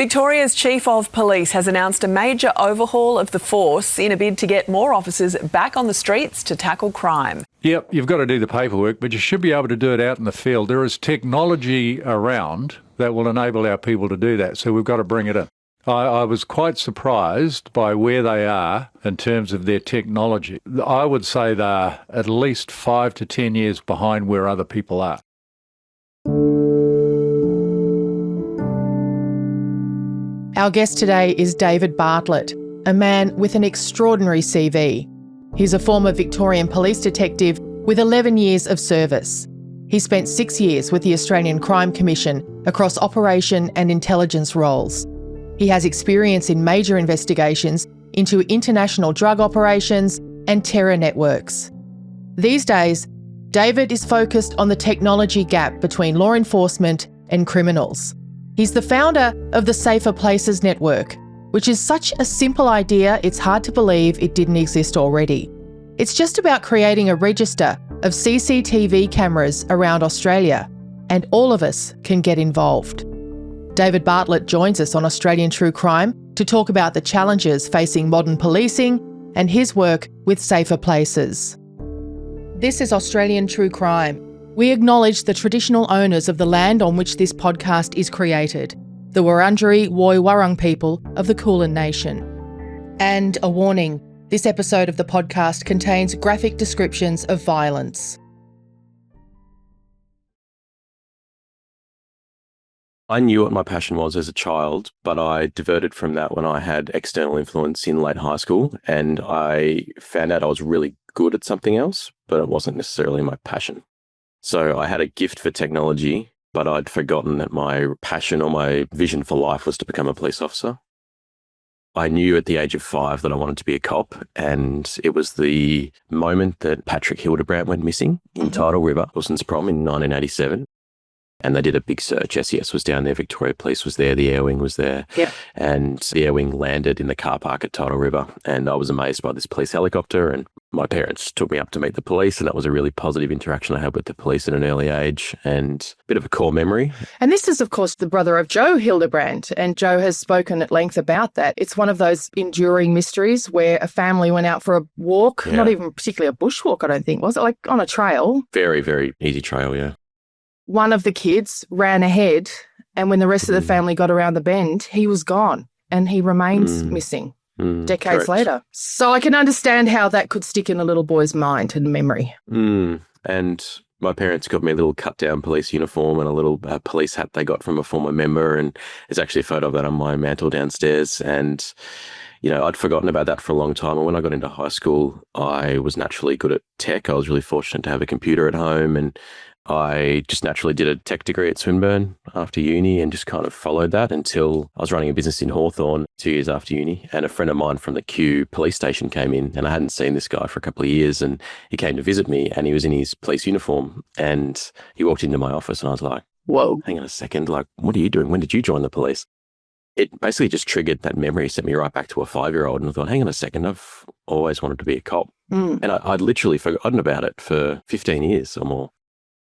Victoria's Chief of Police has announced a major overhaul of the force in a bid to get more officers back on the streets to tackle crime. Yep, you've got to do the paperwork, but you should be able to do it out in the field. There is technology around that will enable our people to do that, so we've got to bring it in. I was quite surprised by where they are in terms of their technology. I would say they're at least 5 to 10 years behind where other people are. Our guest today is David Bartlett, a man with an extraordinary CV. He's a former Victorian police detective with 11 years of service. He spent 6 years with the Australian Crime Commission across operation and intelligence roles. He has experience in major investigations into international drug operations and terror networks. These days, David is focused on the technology gap between law enforcement and criminals. He's the founder of the Safer Places Network, which is such a simple idea it's hard to believe it didn't exist already. It's just about creating a register of CCTV cameras around Australia, and all of us can get involved. David Bartlett joins us on Australian True Crime to talk about the challenges facing modern policing and his work with Safer Places. This is Australian True Crime. We acknowledge the traditional owners of the land on which this podcast is created, the Wurundjeri Woi-wurrung people of the Kulin Nation. And a warning, this episode of the podcast contains graphic descriptions of violence. I knew what my passion was as a child, but I diverted from that when I had external influence in late high school, and I found out I was really good at something else, but it wasn't necessarily my passion. So I had a gift for technology, but I'd forgotten that my passion or my vision for life was to become a police officer. I knew at the age of 5 that I wanted to be a cop, and it was the moment that Patrick Hildebrandt went missing in Tidal River, Wilson's Prom in 1987. And they did a big search. SES was down there, Victoria Police was there, the Air Wing was there. Yep. And the Air Wing landed in the car park at Tidal River. And I was amazed by this police helicopter. And my parents took me up to meet the police. And that was a really positive interaction I had with the police at an early age, and a bit of a core memory. And this is, of course, the brother of Joe Hildebrandt. And Joe has spoken at length about that. It's one of those enduring mysteries where a family went out for a walk, not even particularly a bushwalk, I don't think, was it? Like on a trail. Very, very easy trail, yeah. One of the kids ran ahead, and when the rest of the family got around the bend, he was gone, and he remains missing decades later. So I can understand how that could stick in a little boy's mind and memory. And my parents got me a little cut-down police uniform and a little police hat they got from a former member, and there's actually a photo of that on my mantle downstairs. And I'd forgotten about that for a long time. And when I got into high school, I was naturally good at tech. I was really fortunate to have a computer at home, and I just naturally did a tech degree at Swinburne after uni and just kind of followed that until I was running a business in Hawthorne 2 years after uni. And a friend of mine from the Kew police station came in, and I hadn't seen this guy for a couple of years, and he came to visit me, and he was in his police uniform, and he walked into my office, and I was like, whoa, hang on a second, like, what are you doing? When did you join the police? It basically just triggered that memory, sent me right back to a 5-year-old, and I thought, hang on a second, I've always wanted to be a cop. And I'd literally forgotten about it for 15 years or more.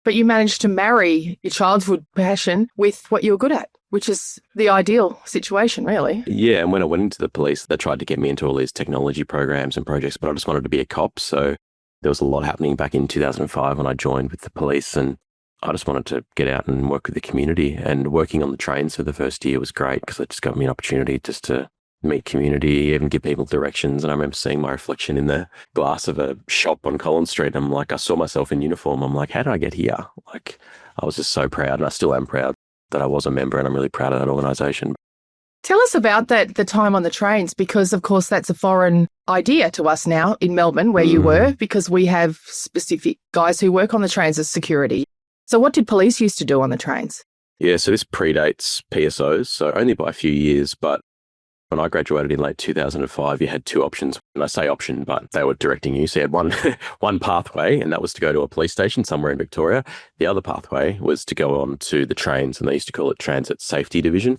But you managed to marry your childhood passion with what you were good at, which is the ideal situation, really. Yeah, and when I went into the police, they tried to get me into all these technology programs and projects, but I just wanted to be a cop. So there was a lot happening back in 2005 when I joined with the police, and I just wanted to get out and work with the community. And working on the trains for the first year was great because it just got me an opportunity just to meet community, even give people directions. And I remember seeing my reflection in the glass of a shop on Collins Street. I'm like, I saw myself in uniform. I'm like, how did I get here? Like, I was just so proud, and I still am proud that I was a member, and I'm really proud of that organisation. Tell us about that, the time on the trains, because of course that's a foreign idea to us now in Melbourne, where you were, because we have specific guys who work on the trains as security. So what did police used to do on the trains? Yeah, so this predates PSOs, so only by a few years, but when I graduated in late 2005, you had two options. And I say option, but they were directing you. So you had one pathway, and that was to go to a police station somewhere in Victoria. The other pathway was to go on to the trains, and they used to call it Transit Safety Division.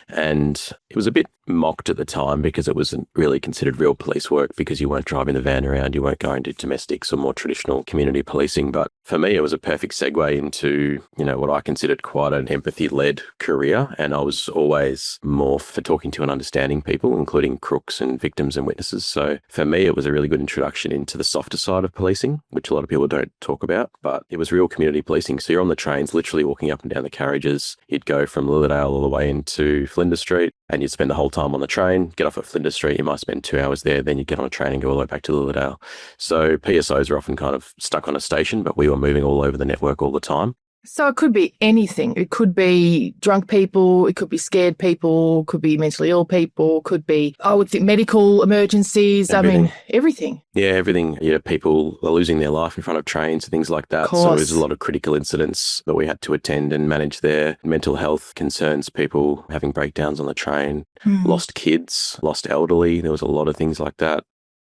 And it was a bit mocked at the time because it wasn't really considered real police work because you weren't driving the van around, you weren't going to domestics or more traditional community policing. But for me, it was a perfect segue into, what I considered quite an empathy-led career. And I was always more for talking to and understanding people, including crooks and victims and witnesses. So for me, it was a really good introduction into the softer side of policing, which a lot of people don't talk about, but it was real community policing. So you're on the trains, literally walking up and down the carriages. You'd go from Lilydale all the way into Flinders Street, and you'd spend the whole time on the train, get off at Flinders Street. You might spend 2 hours there, then you get on a train and go all the way back to Lilydale. So PSOs are often kind of stuck on a station, but we were moving all over the network all the time. So it could be anything. It could be drunk people, it could be scared people, could be mentally ill people, could be, I would think, medical emergencies. Everything. I mean, everything. Yeah, everything. People are losing their life in front of trains and things like that. So there's a lot of critical incidents that we had to attend and manage there. Mental health concerns, people having breakdowns on the train, lost kids, lost elderly. There was a lot of things like that.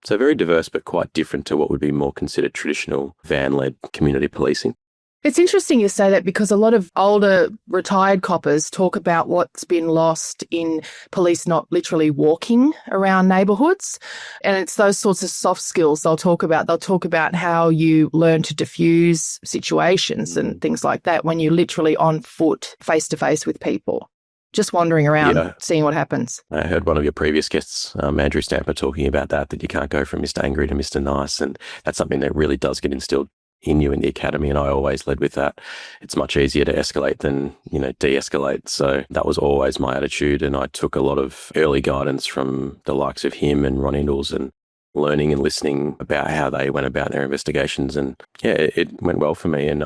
So very diverse, but quite different to what would be more considered traditional van-led community policing. It's interesting you say that because a lot of older retired coppers talk about what's been lost in police not literally walking around neighbourhoods. And it's those sorts of soft skills they'll talk about. They'll talk about how you learn to diffuse situations and things like that when you're literally on foot, face to face with people. Just wandering around, seeing what happens. I heard one of your previous guests, Andrew Stamper, talking about that you can't go from Mr. Angry to Mr. Nice. And that's something that really does get instilled in you in the academy. And I always led with that. It's much easier to escalate than, de-escalate. So that was always my attitude. And I took a lot of early guidance from the likes of him and Ron Ingalls and learning and listening about how they went about their investigations. And it went well for me. And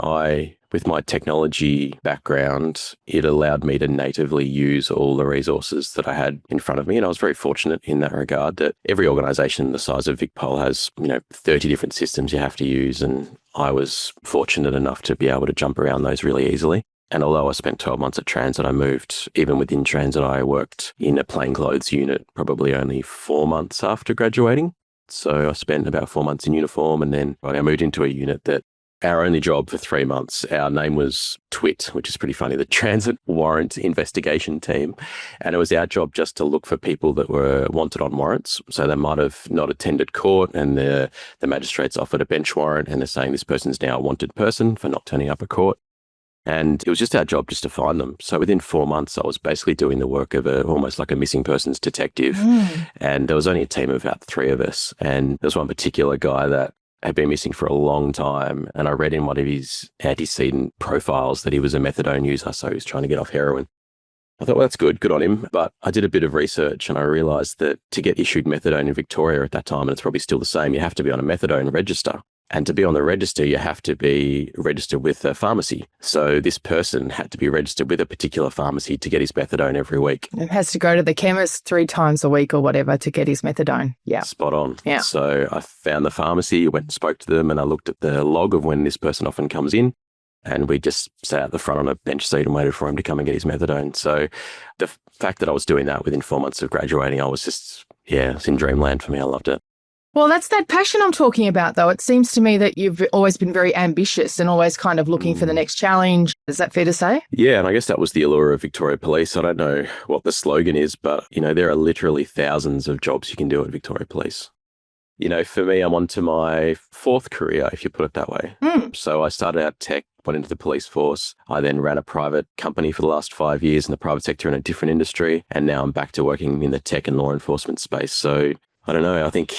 with my technology background, it allowed me to natively use all the resources that I had in front of me. And I was very fortunate in that regard that every organisation the size of VicPol has, 30 different systems you have to use. And I was fortunate enough to be able to jump around those really easily. And although I spent 12 months at Transit, I moved, even within Transit, I worked in a plainclothes unit probably only 4 months after graduating. So I spent about 4 months in uniform, and then I moved into a unit that our only job for 3 months, our name was TWIT, which is pretty funny, the Transit Warrant Investigation Team. And it was our job just to look for people that were wanted on warrants. So they might have not attended court and the magistrates offered a bench warrant and they're saying this person's now a wanted person for not turning up at court. And it was just our job just to find them. So within 4 months, I was basically doing the work of almost like a missing persons detective. And there was only a team of about 3 of us. And there was one particular guy that had been missing for a long time. And I read in one of his antecedent profiles that he was a methadone user. So he was trying to get off heroin. I thought, well, that's good on him. But I did a bit of research and I realised that to get issued methadone in Victoria at that time, and it's probably still the same, you have to be on a methadone register. And to be on the register, you have to be registered with a pharmacy. So this person had to be registered with a particular pharmacy to get his methadone every week. And has to go to the chemist 3 times a week or whatever to get his methadone. Yeah. Spot on. Yeah. So I found the pharmacy, went and spoke to them, and I looked at the log of when this person often comes in. And we just sat at the front on a bench seat and waited for him to come and get his methadone. So the fact that I was doing that within 4 months of graduating, I was just, it's in dreamland for me. I loved it. Well, that's that passion I'm talking about, though. It seems to me that you've always been very ambitious and always kind of looking for the next challenge. Is that fair to say? Yeah, and I guess that was the allure of Victoria Police. I don't know what the slogan is, but, there are literally thousands of jobs you can do at Victoria Police. For me, I'm on to my 4th career, if you put it that way. So I started out tech, went into the police force. I then ran a private company for the last 5 years in the private sector in a different industry. And now I'm back to working in the tech and law enforcement space. So I don't know. I think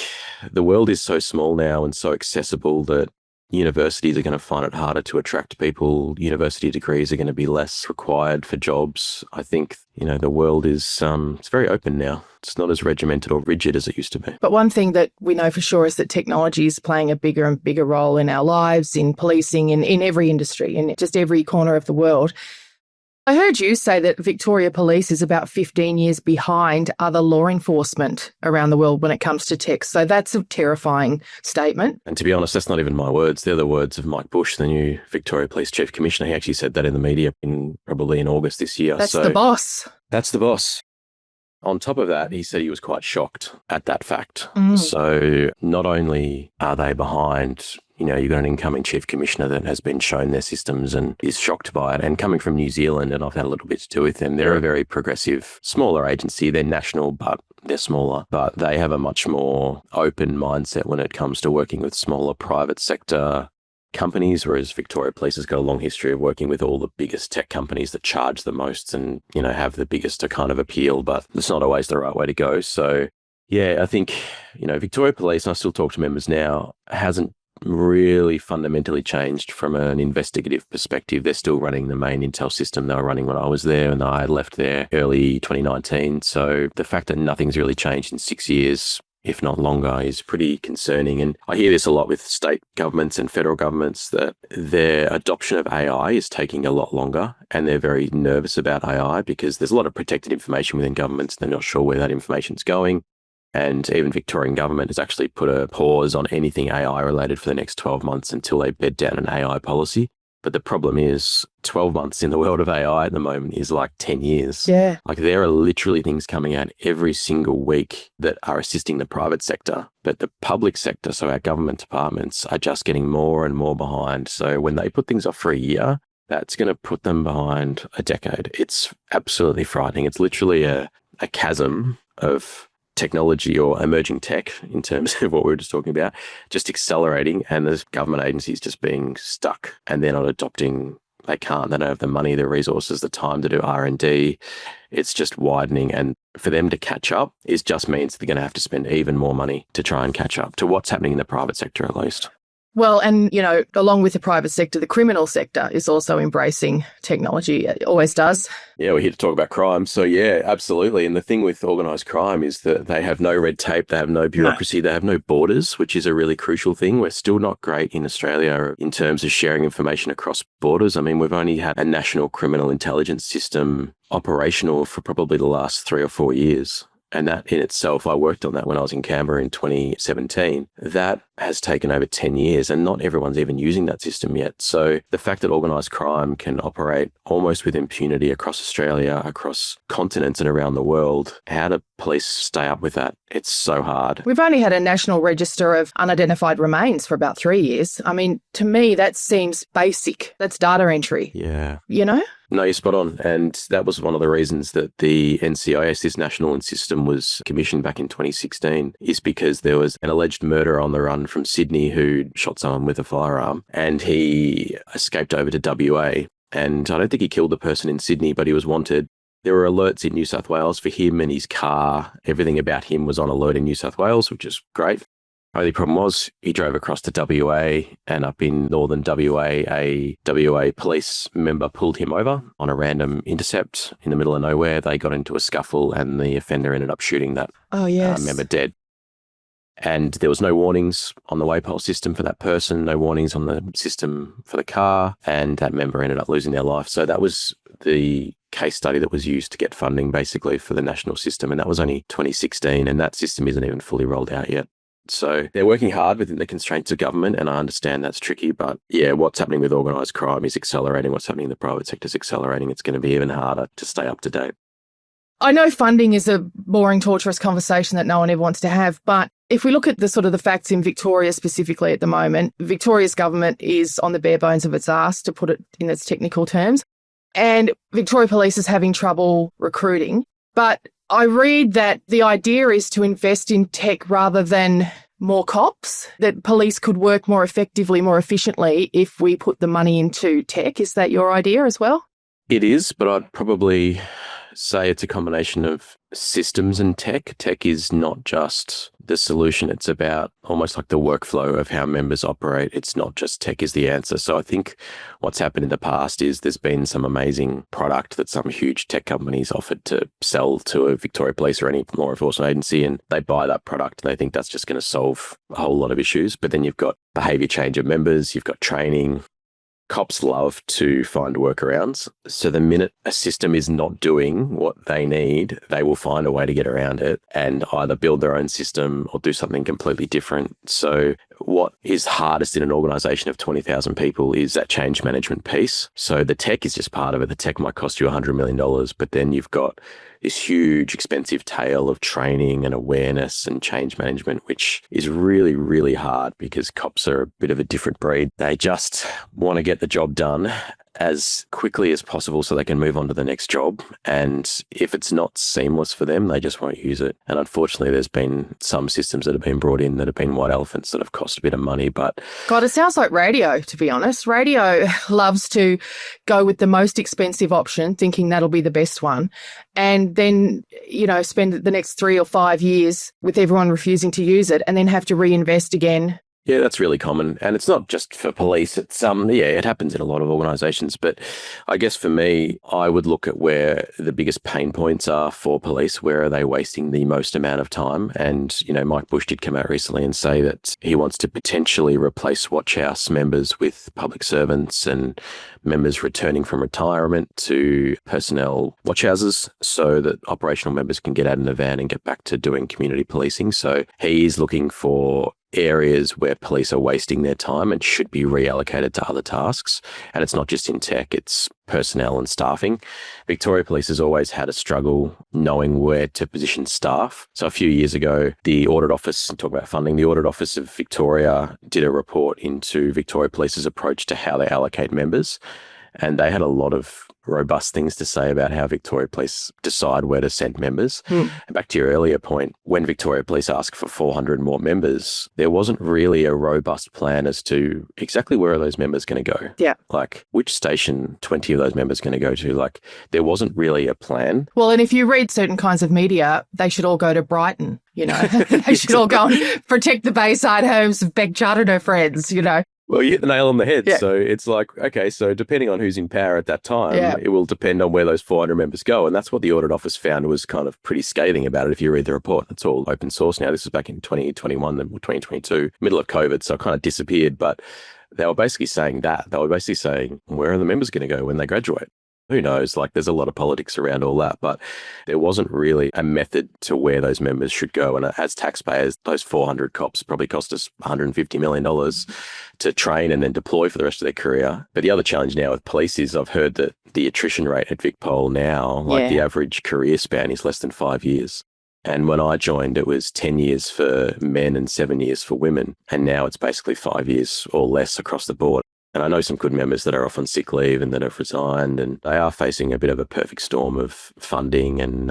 the world is so small now and so accessible that universities are going to find it harder to attract people. University degrees are going to be less required for jobs. I think, the world is it's very open now. It's not as regimented or rigid as it used to be. But one thing that we know for sure is that technology is playing a bigger and bigger role in our lives, in policing, in every industry, in just every corner of the world. I heard you say that Victoria Police is about 15 years behind other law enforcement around the world when it comes to tech. So that's a terrifying statement. And to be honest, that's not even my words. They're the words of Mike Bush, the new Victoria Police Chief Commissioner. He actually said that in the media probably in August this year. That's the boss. That's the boss. On top of that, he said he was quite shocked at that fact. So not only are they behind, you've got an incoming chief commissioner that has been shown their systems and is shocked by it. And coming from New Zealand, and I've had a little bit to do with them, they're a very progressive, smaller agency. They're national, but they're smaller. But they have a much more open mindset when it comes to working with smaller private sector companies, whereas Victoria Police has got a long history of working with all the biggest tech companies that charge the most and, have the biggest to kind of appeal, but it's not always the right way to go. So, yeah, I think, Victoria Police, and I still talk to members now, hasn't really fundamentally changed from an investigative perspective. They're still running the main intel system they were running when I was there, and I left there early 2019. So the fact that nothing's really changed in 6 years, if not longer, is pretty concerning. And I hear this a lot with state governments and federal governments, that their adoption of AI is taking a lot longer, and they're very nervous about AI because there's a lot of protected information within governments. They're not sure where that information's going. And even Victorian government has actually put a pause on anything AI related for the next 12 months until they bed down an AI policy. But the problem is 12 months in the world of AI at the moment is like 10 years. Yeah. Like there are literally things coming out every single week that are assisting the private sector. But the public sector, so our government departments, are just getting more and more behind. So when they put things off for a year, that's going to put them behind a decade. It's absolutely frightening. It's literally a chasm of technology or emerging tech, in terms of what we were just talking about, just accelerating, and there's government agencies just being stuck, and they're not adopting. They can't. They don't have the money, the resources, the time to do R&D. It's just widening, and for them to catch up just means they're going to have to spend even more money to try and catch up to what's happening in the private sector, at least. Well, and, along with the private sector, the criminal sector is also embracing technology. It always does. Yeah, we're here to talk about crime. So, yeah, absolutely. And the thing with organised crime is that they have no red tape, they have no bureaucracy, They have no borders, which is a really crucial thing. We're still not great in Australia in terms of sharing information across borders. I mean, we've only had a national criminal intelligence system operational for probably the last 3 or 4 years. And that in itself, I worked on that when I was in Canberra in 2017. That has taken over 10 years, and not everyone's even using that system yet. So the fact that organised crime can operate almost with impunity across Australia, across continents and around the world, how do police stay up with that? It's so hard. We've only had a national register of unidentified remains for about 3 years. I mean, to me, that seems basic. That's data entry. Yeah. No, you're spot on. And that was one of the reasons that the NCIS, this national system, was commissioned back in 2016, is because there was an alleged murderer on the run from Sydney who shot someone with a firearm, and he escaped over to WA. And I don't think he killed the person in Sydney, but he was wanted. There were alerts in New South Wales for him and his car. Everything about him was on alert in New South Wales, which is great. Only problem was he drove across to WA, and up in northern WA, a WA police member pulled him over on a random intercept in the middle of nowhere. They got into a scuffle, and the offender ended up shooting that member dead. And there was no warnings on the waypole system for that person, no warnings on the system for the car, and that member ended up losing their life. So that was the case study that was used to get funding basically for the national system, and that was only 2016, and that system isn't even fully rolled out yet. So they're working hard within the constraints of government, and I understand that's tricky, but yeah, what's happening with organised crime is accelerating. What's happening in the private sector is accelerating. It's going to be even harder to stay up to date. I know funding is a boring, torturous conversation that no one ever wants to have, but if we look at the facts in Victoria specifically at the moment, Victoria's government is on the bare bones of its arse, to put it in its technical terms, and Victoria Police is having trouble recruiting. But I read that the idea is to invest in tech rather than more cops, that police could work more effectively, more efficiently if we put the money into tech. Is that your idea as well? It is, but I'd probably say it's a combination of systems and tech. Tech is not just the solution. It's about almost like the workflow of how members operate. It's not just tech is the answer. So I think what's happened in the past is there's been some amazing product that some huge tech companies offered to sell to a Victoria Police or any law enforcement agency, and they buy that product and they think that's just going to solve a whole lot of issues. But then you've got behaviour change of members, you've got training. Cops love to find workarounds. So the minute a system is not doing what they need, they will find a way to get around it and either build their own system or do something completely different. So what is hardest in an organisation of 20,000 people is that change management piece. So the tech is just part of it. The tech might cost you $100 million, but then you've got this huge, expensive tail of training and awareness and change management, which is really, really hard because cops are a bit of a different breed. They just want to get the job done as quickly as possible so they can move on to the next job. And if it's not seamless for them, they just won't use it. And unfortunately, there's been some systems that have been brought in that have been white elephants that have cost a bit of money. But God, it sounds like radio, to be honest. Radio loves to go with the most expensive option, thinking that'll be the best one. And then, spend the next 3 or 5 years with everyone refusing to use it and then have to reinvest again. Yeah, that's really common. And it's not just for police. It's, it happens in a lot of organisations. But I guess for me, I would look at where the biggest pain points are for police. Where are they wasting the most amount of time? And, Mike Bush did come out recently and say that he wants to potentially replace Watch House members with public servants and members returning from retirement to personnel watch houses so that operational members can get out in a van and get back to doing community policing. So he is looking for areas where police are wasting their time and should be reallocated to other tasks. And it's not just in tech, it's personnel and staffing. Victoria Police has always had a struggle knowing where to position staff. So a few years ago, the Audit Office, talk about funding, the Audit Office of Victoria did a report into Victoria Police's approach to how they allocate members. And they had a lot of robust things to say about how Victoria Police decide where to send members. And back to your earlier point, when Victoria Police asked for 400 more members, there wasn't really a robust plan as to exactly where are those members going to go. Yeah. Like which station 20 of those members going to go to? Like there wasn't really a plan. Well, and if you read certain kinds of media, they should all go to Brighton, They should all go and protect the Bayside homes of Beck Judd and her friends, Well, you hit the nail on the head. Yeah. So it's like, okay, so depending on who's in power at that time, it will depend on where those 400 members go. And that's what the Audit Office found was kind of pretty scathing about it. If you read the report, it's all open source now. This was back in 2021 and 2022, middle of COVID. So it kind of disappeared. But they were basically saying that. They were basically saying, where are the members going to go when they graduate? Who knows? Like there's a lot of politics around all that, but there wasn't really a method to where those members should go. And as taxpayers, those 400 cops probably cost us $150 million to train and then deploy for the rest of their career. But the other challenge now with police is I've heard that the attrition rate at VicPol now, the average career span is less than 5 years. And when I joined, it was 10 years for men and 7 years for women. And now it's basically 5 years or less across the board. And I know some good members that are off on sick leave and that have resigned, and they are facing a bit of a perfect storm of funding and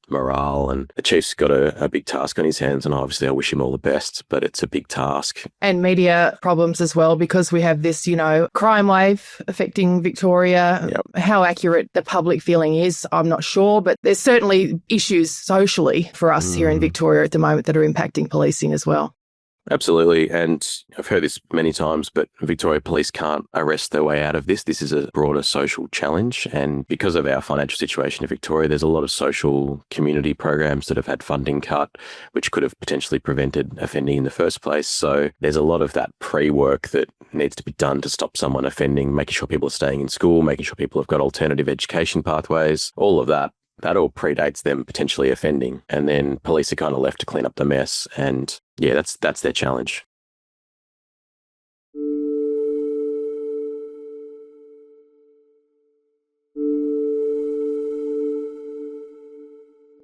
morale. And the chief's got a big task on his hands, and obviously I wish him all the best, but it's a big task. And media problems as well, because we have this, crime wave affecting Victoria. Yep. How accurate the public feeling is, I'm not sure, but there's certainly issues socially for us here in Victoria at the moment that are impacting policing as well. Absolutely. And I've heard this many times, but Victoria Police can't arrest their way out of this. This is a broader social challenge. And because of our financial situation in Victoria, there's a lot of social community programs that have had funding cut, which could have potentially prevented offending in the first place. So there's a lot of that pre-work that needs to be done to stop someone offending, making sure people are staying in school, making sure people have got alternative education pathways, all of that. That all predates them potentially offending. And then police are kind of left to clean up the mess. And that's their challenge.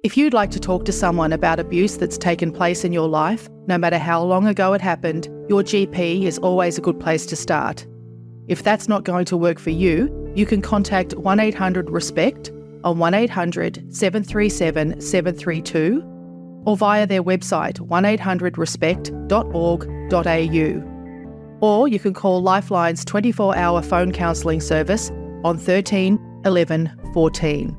If you'd like to talk to someone about abuse that's taken place in your life, no matter how long ago it happened, your GP is always a good place to start. If that's not going to work for you, you can contact 1-800-RESPECT on 1-800-737-732 or via their website 1800respect.org.au. Or you can call Lifeline's 24-hour phone counselling service on 13 11 14.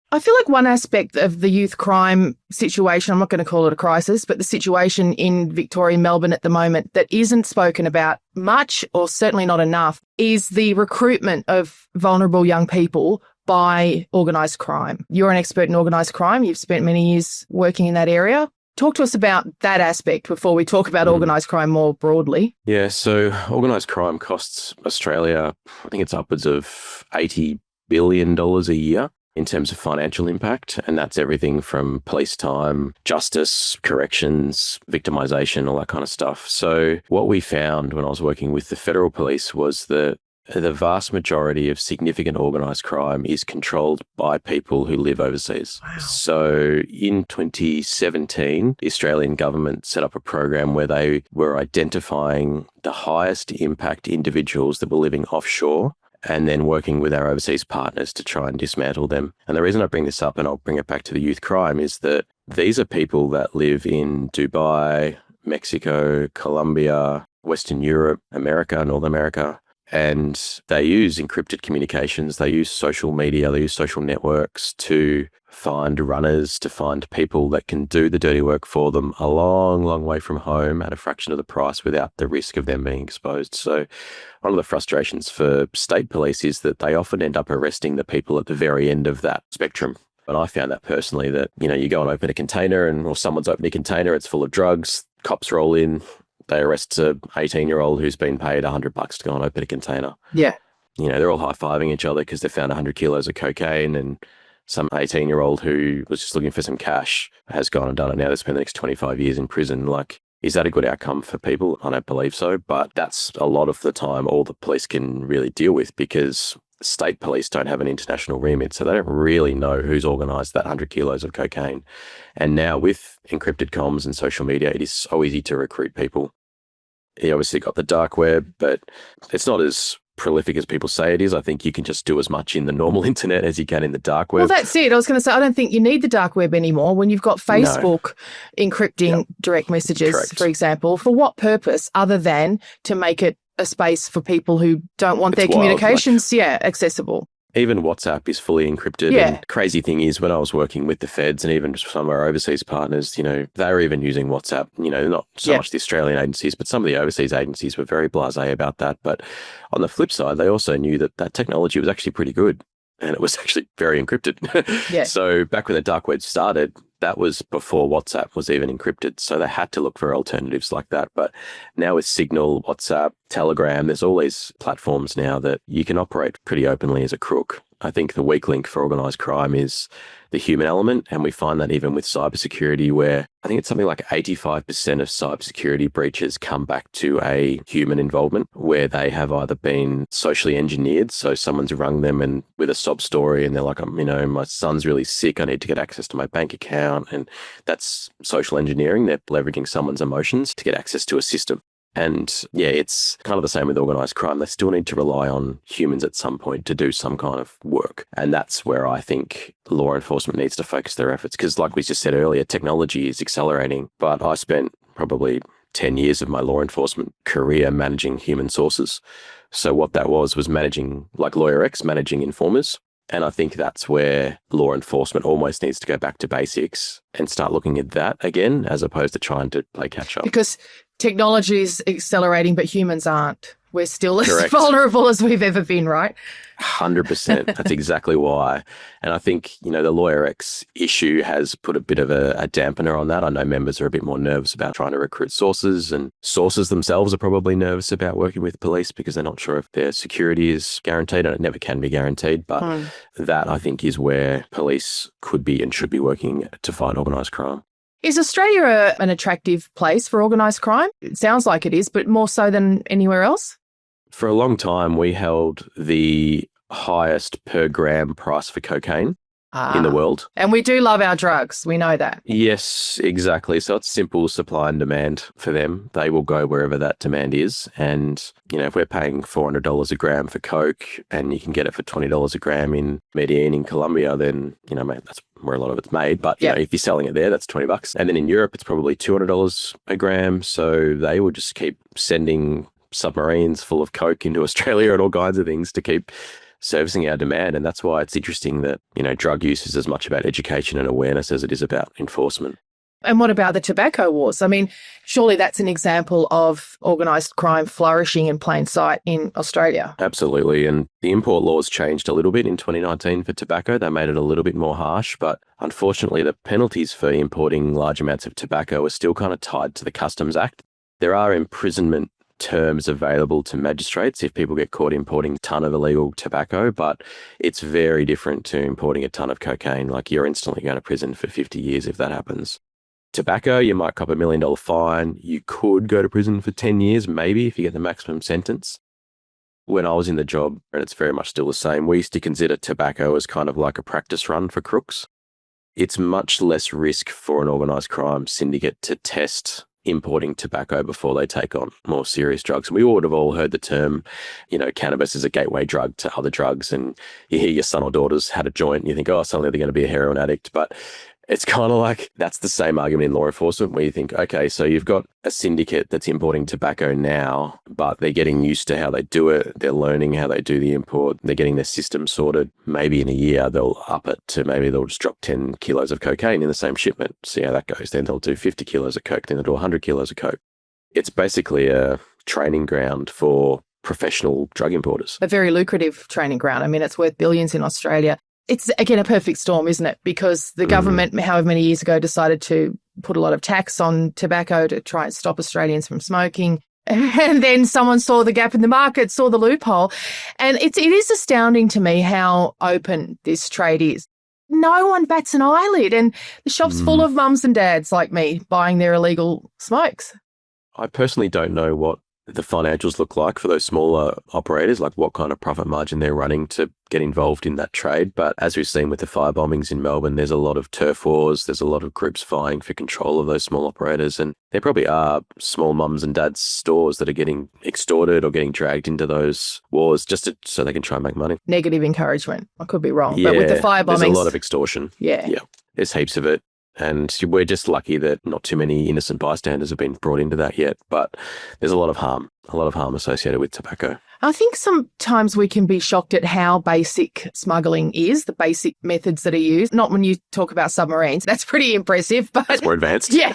I feel like one aspect of the youth crime situation, I'm not going to call it a crisis, but the situation in Victoria and Melbourne at the moment that isn't spoken about much, or certainly not enough, is the recruitment of vulnerable young people by organised crime. You're an expert in organised crime. You've spent many years working in that area. Talk to us about that aspect before we talk about organised crime more broadly. Yeah, so organised crime costs Australia, I think it's upwards of $80 billion a year in terms of financial impact. And that's everything from police time, justice, corrections, victimisation, all that kind of stuff. So what we found when I was working with the federal police was that the vast majority of significant organised crime is controlled by people who live overseas. Wow. So in 2017, the Australian government set up a program where they were identifying the highest impact individuals that were living offshore and then working with our overseas partners to try and dismantle them. And the reason I bring this up, and I'll bring it back to the youth crime, is that these are people that live in Dubai, Mexico, Colombia, Western Europe, America, North America, and they use encrypted communications, they use social media, they use social networks to find runners, to find people that can do the dirty work for them a long, long way from home at a fraction of the price without the risk of them being exposed. So one of the frustrations for state police is that they often end up arresting the people at the very end of that spectrum. And I found that personally that, you go and open a container or someone's opening a container, it's full of drugs, cops roll in, they arrest a 18-year-old who's been paid $100 to go and open a container. Yeah. They're all high-fiving each other because they found 100 kilos of cocaine, and some 18-year-old who was just looking for some cash has gone and done it. Now they spend the next 25 years in prison. Like, is that a good outcome for people? I don't believe so, but that's a lot of the time all the police can really deal with, because state police don't have an international remit, so they don't really know who's organised that 100 kilos of cocaine. And now with encrypted comms and social media, it is so easy to recruit people. You obviously got the dark web, but it's not as prolific as people say it is. I think you can just do as much in the normal internet as you can in the dark web. Well, that's it. I was going to say, I don't think you need the dark web anymore when you've got Facebook encrypting direct messages, Correct. for example. For what purpose other than to make it a space for people who don't want their communications accessible? Even WhatsApp is fully encrypted. Yeah. And crazy thing is, when I was working with the feds and even some of our overseas partners, they were even using WhatsApp, not so much the Australian agencies, but some of the overseas agencies were very blasé about that. But on the flip side, they also knew that that technology was actually pretty good and it was actually very encrypted. Yeah. So back when the dark web started, that was before WhatsApp was even encrypted. So they had to look for alternatives like that. But now with Signal, WhatsApp, Telegram, there's all these platforms now that you can operate pretty openly as a crook. I think the weak link for organised crime is the human element. And we find that even with cybersecurity, where I think it's something like 85% of cybersecurity breaches come back to a human involvement, where they have either been socially engineered. So someone's rung them and with a sob story and they're like, my son's really sick, I need to get access to my bank account. And that's social engineering. They're leveraging someone's emotions to get access to a system. And it's kind of the same with organised crime. They still need to rely on humans at some point to do some kind of work. And that's where I think law enforcement needs to focus their efforts. Because like we just said earlier, technology is accelerating. But I spent probably 10 years of my law enforcement career managing human sources. So what that was managing, like Lawyer X, managing informers. And I think that's where law enforcement almost needs to go back to basics and start looking at that again, as opposed to trying to play catch up. Because technology is accelerating, but humans aren't. We're still as Correct. vulnerable as we've ever been, right? 100%. That's exactly why. And I think, the Lawyer X issue has put a bit of a dampener on that. I know members are a bit more nervous about trying to recruit sources, and sources themselves are probably nervous about working with police because they're not sure if their security is guaranteed, and it never can be guaranteed. But that, I think, is where police could be and should be working to fight organised crime. Is Australia an attractive place for organised crime? It sounds like it is, but more so than anywhere else? For a long time, we held the highest per gram price for cocaine in the world. And we do love our drugs. We know that. Yes, exactly. So it's simple supply and demand for them. They will go wherever that demand is. And, if we're paying $400 a gram for coke and you can get it for $20 a gram in Medellin in Colombia, then, mate, that's where a lot of it's made. But, if you're selling it there, that's $20. And then in Europe, it's probably $200 a gram. So they will just keep sending submarines full of coke into Australia and all kinds of things to keep servicing our demand. And that's why it's interesting that, drug use is as much about education and awareness as it is about enforcement. And what about the tobacco wars? I mean, surely that's an example of organised crime flourishing in plain sight in Australia. Absolutely. And the import laws changed a little bit in 2019 for tobacco. They made it a little bit more harsh, but unfortunately the penalties for importing large amounts of tobacco are still kind of tied to the Customs Act. There are imprisonment terms available to magistrates if people get caught importing a ton of illegal tobacco, but it's very different to importing a ton of cocaine. Like, you're instantly going to prison for 50 years if that happens. Tobacco, you might cop $1 million fine. You could go to prison for 10 years, maybe, if you get the maximum sentence. when I was in the job, and it's very much still the same, we used to consider tobacco as kind of like a practice run for crooks. It's much less risk for an organised crime syndicate to test importing tobacco before they take on more serious drugs. We would have all heard the term, cannabis is a gateway drug to other drugs, and you hear your son or daughter's had a joint and you think, oh, suddenly they're going to be a heroin addict. But it's kind of like that's the same argument in law enforcement where you think, okay, so you've got a syndicate that's importing tobacco now, but they're getting used to how they do it. They're learning how they do the import. They're getting their system sorted. Maybe in a year, they'll up it to maybe they'll just drop 10 kilos of cocaine in the same shipment. See how that goes. Then they'll do 50 kilos of coke. Then they'll do 100 kilos of coke. It's basically a training ground for professional drug importers. A very lucrative training ground. I mean, it's worth billions in Australia. It's, again, a perfect storm, isn't it? Because the government, however many years ago, decided to put a lot of tax on tobacco to try and stop Australians from smoking. And then someone saw the gap in the market, saw the loophole. And it is astounding to me how open this trade is. No one bats an eyelid. And the shop's full of mums and dads like me buying their illegal smokes. I personally don't know what the financials look like for those smaller operators, like what kind of profit margin they're running to get involved in that trade. But as we've seen with the fire bombings in Melbourne, there's a lot of turf wars. There's a lot of groups vying for control of those small operators. And there probably are small mums and dads stores that are getting extorted or getting dragged into those wars so they can try and make money. Negative encouragement. I could be wrong. But with the fire bombings, there's a lot of extortion. Yeah. There's heaps of it. And we're just lucky that not too many innocent bystanders have been brought into that yet. But there's a lot of harm associated with tobacco. I think sometimes we can be shocked at how basic smuggling is, the basic methods that are used. Not when you talk about submarines. That's pretty impressive. But that's more advanced. Yeah.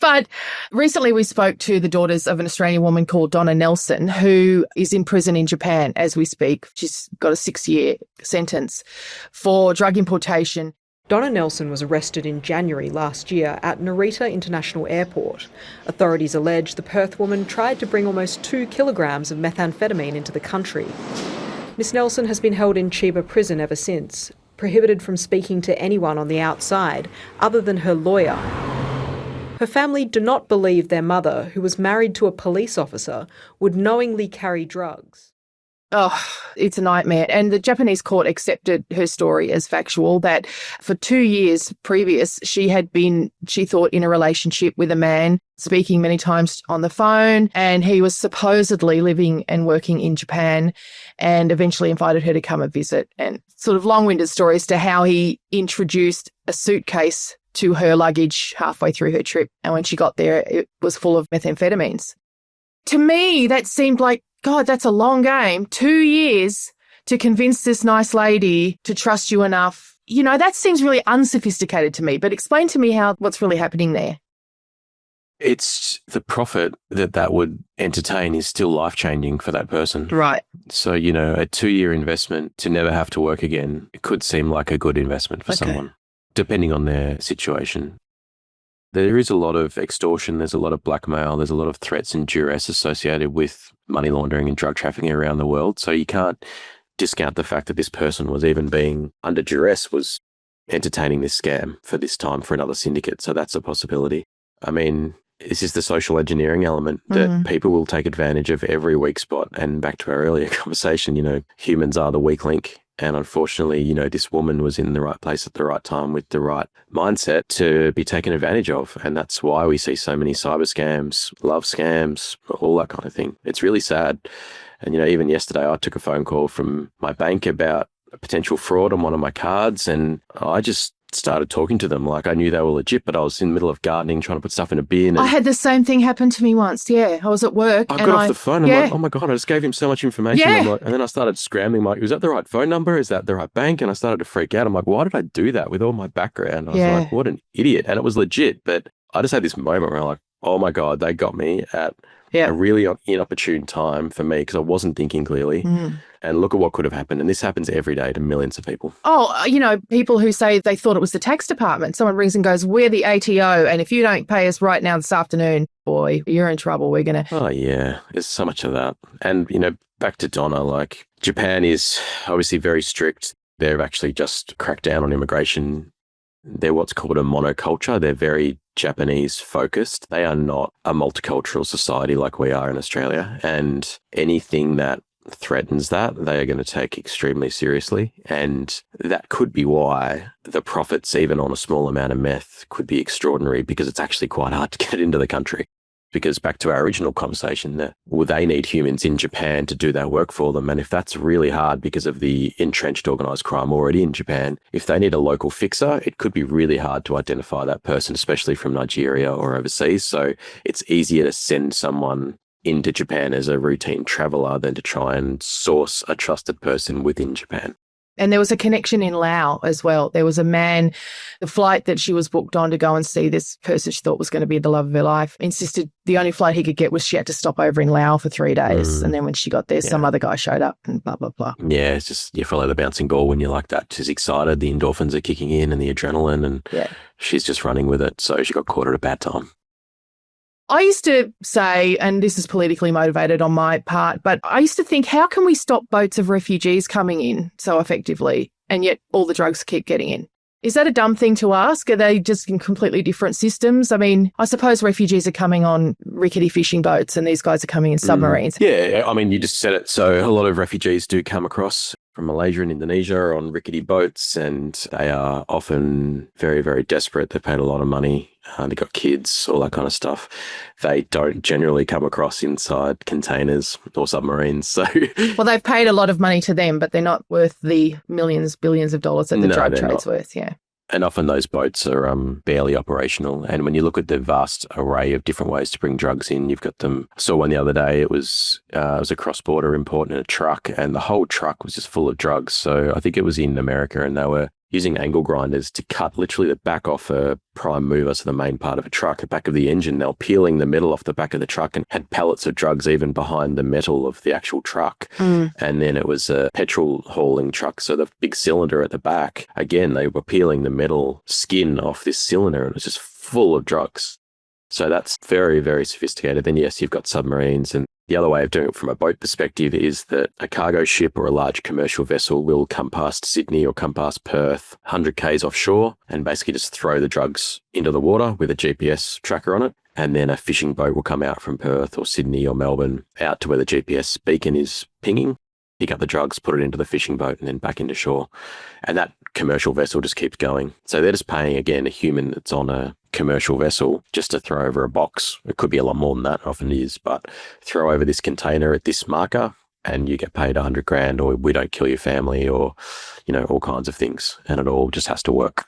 But recently we spoke to the daughters of an Australian woman called Donna Nelson, who is in prison in Japan as we speak. She's got a 6-year sentence for drug importation. Donna Nelson was arrested in January last year at Narita International Airport. Authorities allege the Perth woman tried to bring almost 2 kilograms of methamphetamine into the country. Miss Nelson has been held in Chiba prison ever since, prohibited from speaking to anyone on the outside other than her lawyer. Her family do not believe their mother, who was married to a police officer, would knowingly carry drugs. Oh, it's a nightmare. And the Japanese court accepted her story as factual, that for 2 years previous, she thought, in a relationship with a man, speaking many times on the phone, and he was supposedly living and working in Japan, and eventually invited her to come and visit. And sort of long-winded story as to how he introduced a suitcase to her luggage halfway through her trip. And when she got there, it was full of methamphetamines. To me, that seemed like, God, that's a long game. 2 years to convince this nice lady to trust you enough. That seems really unsophisticated to me. But explain to me what's really happening there. It's the profit that would entertain is still life-changing for that person. Right. So, a 2-year investment to never have to work again, it could seem like a good investment for someone, depending on their situation. There is a lot of extortion, there's a lot of blackmail, there's a lot of threats and duress associated with money laundering and drug trafficking around the world. So you can't discount the fact that this person was even being under duress, was entertaining this scam for this time for another syndicate. So that's a possibility. I mean, this is the social engineering element that people will take advantage of every weak spot. And back to our earlier conversation, humans are the weak link. And unfortunately, this woman was in the right place at the right time with the right mindset to be taken advantage of. And that's why we see so many cyber scams, love scams, all that kind of thing. It's really sad. And, even yesterday I took a phone call from my bank about a potential fraud on one of my cards. And I just started talking to them like I knew they were legit, but I was in the middle of gardening trying to put stuff in a bin. I had the same thing happen to me once. Yeah, I was at work. I got off the phone. I'm like, oh my God, I just gave him so much information. Yeah. And then I started scrambling. Like, was that the right phone number? Is that the right bank? And I started to freak out. I'm like, why did I do that with all my background? I was like, what an idiot. And it was legit. But I just had this moment where I'm like, oh my God, they got me at a really inopportune time for me because I wasn't thinking clearly. And look at what could have happened. And this happens every day to millions of people. Oh, people who say they thought it was the tax department. Someone rings and goes, we're the ATO. And if you don't pay us right now this afternoon, boy, you're in trouble. We're going to. Oh, yeah. There's so much of that. And, back to Donna, like Japan is obviously very strict. They've actually just cracked down on immigration. They're what's called a monoculture. They're very Japanese focused. They are not a multicultural society like we are in Australia. And anything that threatens that, they are going to take extremely seriously. And that could be why the profits, even on a small amount of meth, could be extraordinary, because it's actually quite hard to get it into the country. Because back to our original conversation, that they need humans in Japan to do that work for them. And if that's really hard because of the entrenched organised crime already in Japan, if they need a local fixer, it could be really hard to identify that person, especially from Nigeria or overseas. So it's easier to send someone into Japan as a routine traveller than to try and source a trusted person within Japan. And there was a connection in Laos as well. There was a man, the flight that she was booked on to go and see this person she thought was going to be the love of her life, insisted the only flight he could get was she had to stop over in Laos for 3 days. And then when she got there, some other guy showed up and blah, blah, blah. Yeah, it's just, you follow the bouncing ball when you're like that. She's excited, the endorphins are kicking in and the adrenaline, and she's just running with it. So she got caught at a bad time. I used to say, and this is politically motivated on my part, but I used to think, how can we stop boats of refugees coming in so effectively, and yet all the drugs keep getting in? Is that a dumb thing to ask? Are they just in completely different systems? I mean, I suppose refugees are coming on rickety fishing boats and these guys are coming in submarines. Yeah, I mean, you just said it. So a lot of refugees do come across from Malaysia and Indonesia on rickety boats, and they are often very, very desperate. They've paid a lot of money. They've got kids, all that kind of stuff. They don't generally come across inside containers or submarines. So, well, they've paid a lot of money to them, but they're not worth the millions, billions of dollars that the drug trade's worth. Yeah. And often those boats are barely operational. And when you look at the vast array of different ways to bring drugs in, you've got them. I saw one the other day. It was a cross-border import in a truck, and the whole truck was just full of drugs. So I think it was in America, and they were using angle grinders to cut literally the back off a prime mover, so the main part of a truck, the back of the engine. They were peeling the metal off the back of the truck and had pallets of drugs even behind the metal of the actual truck. And then it was a petrol hauling truck, so the big cylinder at the back, again, they were peeling the metal skin off this cylinder, and it was just full of drugs. So that's very, very sophisticated. Then yes, you've got submarines, and the other way of doing it from a boat perspective is that a cargo ship or a large commercial vessel will come past Sydney or come past Perth, 100 k's offshore, and basically just throw the drugs into the water with a GPS tracker on it. And then a fishing boat will come out from Perth or Sydney or Melbourne out to where the GPS beacon is pinging, pick up the drugs, put it into the fishing boat, and then back into shore. And that commercial vessel just keeps going. So they're just paying, again, a human that's on a commercial vessel just to throw over a box. It could be a lot more than that, often is, but throw over this container at this marker and you get paid $100,000, or we don't kill your family, or, you know, all kinds of things. And it all just has to work.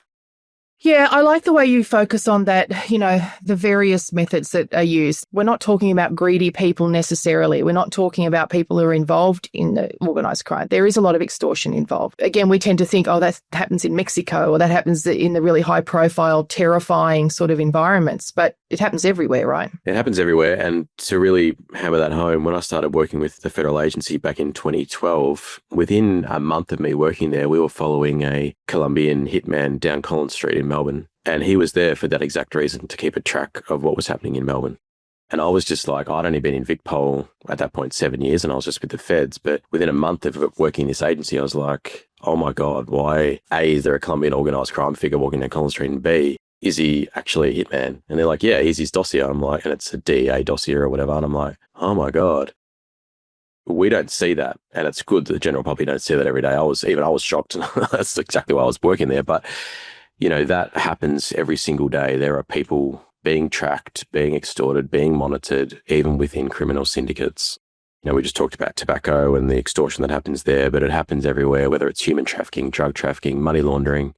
Yeah, I like the way you focus on that, you know, the various methods that are used. We're not talking about greedy people necessarily. We're not talking about people who are involved in the organised crime. There is a lot of extortion involved. Again, we tend to think, oh, that happens in Mexico, or that happens in the really high-profile, terrifying sort of environments. But it happens everywhere, right? It happens everywhere. And to really hammer that home, when I started working with the federal agency back in 2012, within a month of me working there, we were following a Colombian hitman down Collins Street in Melbourne. And he was there for that exact reason, to keep a track of what was happening in Melbourne. And I was just like, I'd only been in VicPol at that point 7 years, and I was just with the feds. But within a month of working in this agency, I was like, oh my God, why, A, is there a Colombian organised crime figure walking down Collins Street, and B, is he actually a hitman? And they're like, yeah, here's his dossier. I'm like, and it's a DEA dossier or whatever. And I'm like, oh my God. We don't see that. And it's good that the general public don't see that every day. I was shocked. That's exactly why I was working there. But, you know, that happens every single day. There are people being tracked, being extorted, being monitored, even within criminal syndicates. You know, we just talked about tobacco and the extortion that happens there, but it happens everywhere, whether it's human trafficking, drug trafficking, money laundering.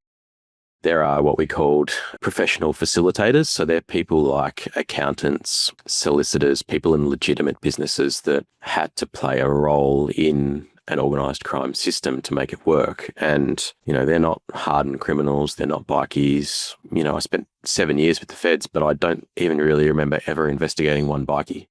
There are what we called professional facilitators. So they're people like accountants, solicitors, people in legitimate businesses that had to play a role in an organised crime system to make it work. And, you know, they're not hardened criminals. They're not bikies. You know, I spent 7 years with the feds, but I don't even really remember ever investigating one bikie.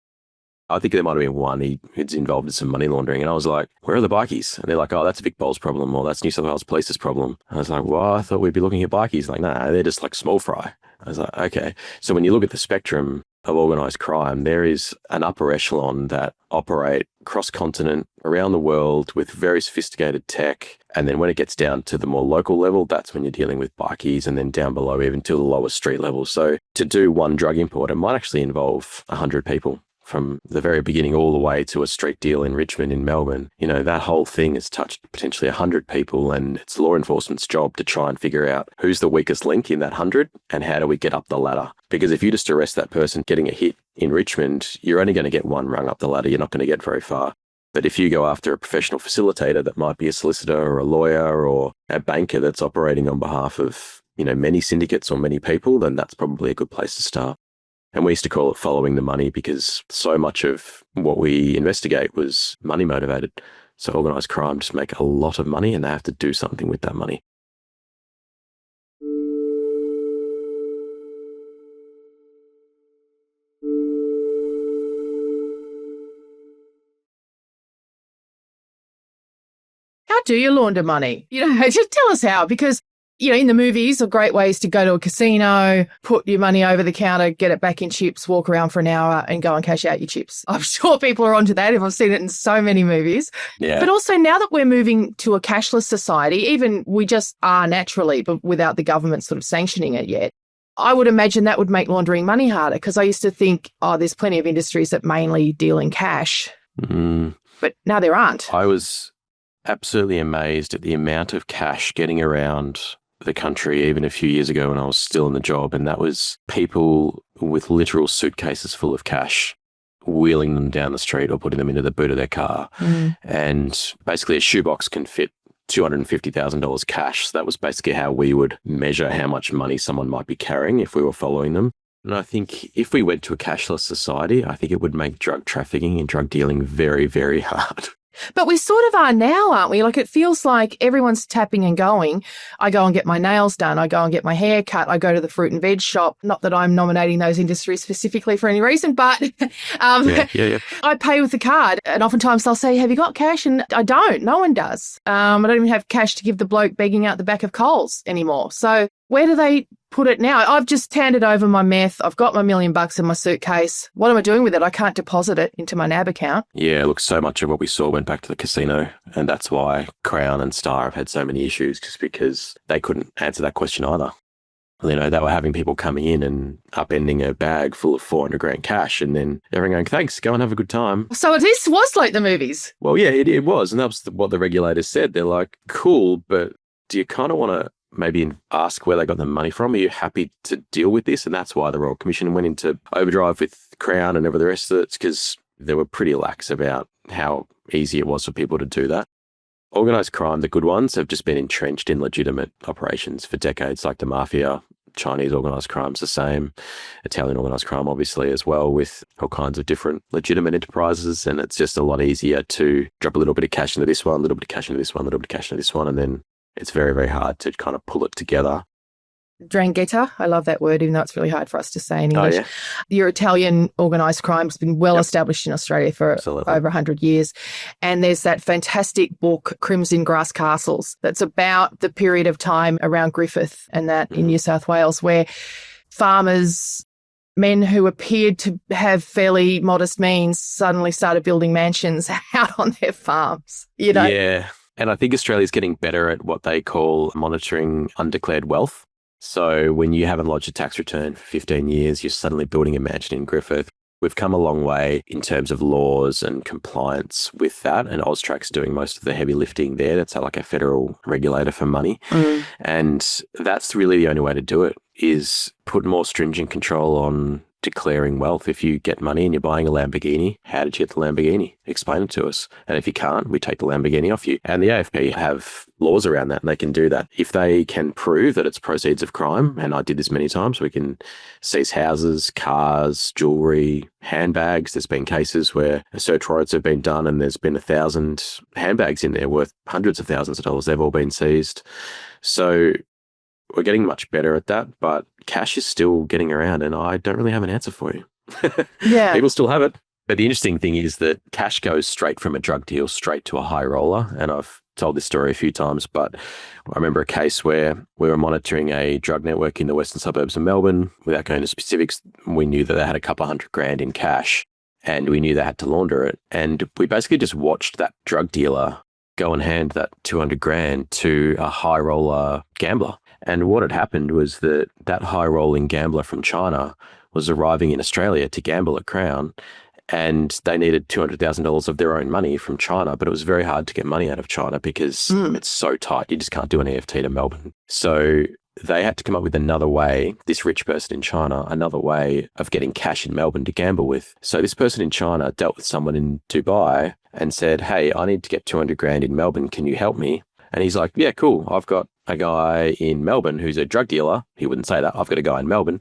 I think there might have been one who's involved in some money laundering. And I was like, where are the bikies? And they're like, oh, that's VicPol's problem, or that's New South Wales Police's problem. I was like, well, I thought we'd be looking at bikies. Like, nah, they're just like small fry. I was like, okay. So when you look at the spectrum of organised crime, there is an upper echelon that operate cross-continent around the world with very sophisticated tech. And then when it gets down to the more local level, that's when you're dealing with bikies, and then down below even to the lower street level. So to do one drug import, it might actually involve 100 people from the very beginning all the way to a street deal in Richmond, in Melbourne. You know, that whole thing has touched potentially 100 people, and it's law enforcement's job to try and figure out who's the weakest link in that 100 and how do we get up the ladder. Because if you just arrest that person getting a hit in Richmond, you're only going to get one rung up the ladder. You're not going to get very far. But if you go after a professional facilitator that might be a solicitor or a lawyer or a banker that's operating on behalf of, you know, many syndicates or many people, then that's probably a good place to start. And we used to call it following the money because so much of what we investigate was money motivated. So organised crime just make a lot of money and they have to do something with that money. How do you launder money? You know, just tell us how, because, you know, in the movies are great ways to go to a casino, put your money over the counter, get it back in chips, walk around for an hour and go and cash out your chips. I'm sure people are onto that. I've seen it in so many movies. Yeah. But also now that we're moving to a cashless society, even we just are naturally, but without the government sort of sanctioning it yet, I would imagine that would make laundering money harder, because I used to think, oh, there's plenty of industries that mainly deal in cash. But now there aren't. I was absolutely amazed at the amount of cash getting around the country even a few years ago when I was still in the job, and that was people with literal suitcases full of cash, wheeling them down the street or putting them into the boot of their car. And basically a shoebox can fit $250,000 cash. So that was basically how we would measure how much money someone might be carrying if we were following them. And I think if we went to a cashless society, I think it would make drug trafficking and drug dealing very, very hard. But we sort of are now, aren't we? Like, it feels like everyone's tapping and going. I go and get my nails done. I go and get my hair cut. I go to the fruit and veg shop. Not that I'm nominating those industries specifically for any reason, but I pay with the card. And oftentimes they'll say, have you got cash? And I don't. No one does. I don't even have cash to give the bloke begging out the back of Coles anymore. So where do they put it now? I've just handed over my meth. I've got my $1 million in my suitcase. What am I doing with it? I can't deposit it into my NAB account. Yeah, look, so much of what we saw went back to the casino, and that's why Crown and Star have had so many issues, just because they couldn't answer that question either. You know, they were having people coming in and upending a bag full of 400 grand cash, and then everyone going, thanks, go and have a good time. So this was like the movies. Well, yeah, it was. And that was what the regulators said. They're like, cool, but do you kind of want to maybe ask where they got the money from? Are you happy to deal with this? And that's why the Royal Commission went into overdrive with Crown and the rest of it, because they were pretty lax about how easy it was for people to do that. Organised crime, the good ones, have just been entrenched in legitimate operations for decades, like the mafia. Chinese organised crime's the same. Italian organised crime, obviously, as well, with all kinds of different legitimate enterprises. And it's just a lot easier to drop a little bit of cash into this one, a little bit of cash into this one, a little bit of cash into this one, and then it's very, very hard to kind of pull it together. Drangheta, I love that word, even though it's really hard for us to say in English. Oh, yeah? Your Italian organised crime has been well established in Australia for over 100 years. And there's that fantastic book, Crimson Grass Castles, that's about the period of time around Griffith and that in New South Wales, where farmers, men who appeared to have fairly modest means, suddenly started building mansions out on their farms. You know? Yeah. And I think Australia's getting better at what they call monitoring undeclared wealth. So when you haven't lodged a tax return for 15 years, you're suddenly building a mansion in Griffith. We've come a long way in terms of laws and compliance with that. And Austrac's doing most of the heavy lifting there. That's like a federal regulator for money. And that's really the only way to do it, is put more stringent control on declaring wealth. If you get money and you're buying a Lamborghini, how did you get the Lamborghini? Explain it to us. And if you can't, we take the Lamborghini off you. And the AFP have laws around that, and they can do that. If they can prove that it's proceeds of crime, and I did this many times, we can seize houses, cars, jewellery, handbags. There's been cases where search warrants have been done and there's been 1,000 handbags in there worth hundreds of thousands of dollars. They've all been seized. So we're getting much better at that, but cash is still getting around, and I don't really have an answer for you. Yeah. People still have it. But the interesting thing is that cash goes straight from a drug deal straight to a high roller. And I've told this story a few times, but I remember a case where we were monitoring a drug network in the western suburbs of Melbourne. Without going into specifics, we knew that they had a couple $100 grand in cash, and we knew they had to launder it. And we basically just watched that drug dealer go and hand that 200 grand to a high roller gambler. And what had happened was that high rolling gambler from China was arriving in Australia to gamble at Crown, and they needed $200,000 of their own money from China, but it was very hard to get money out of China because it's so tight. You just can't do an EFT to Melbourne. So they had to come up with another way, this rich person in China, another way of getting cash in Melbourne to gamble with. So this person in China dealt with someone in Dubai and said, hey, I need to get 200 grand in Melbourne. Can you help me? And he's like, yeah, cool. I've got a guy in Melbourne who's a drug dealer. He wouldn't say that. I've got a guy in Melbourne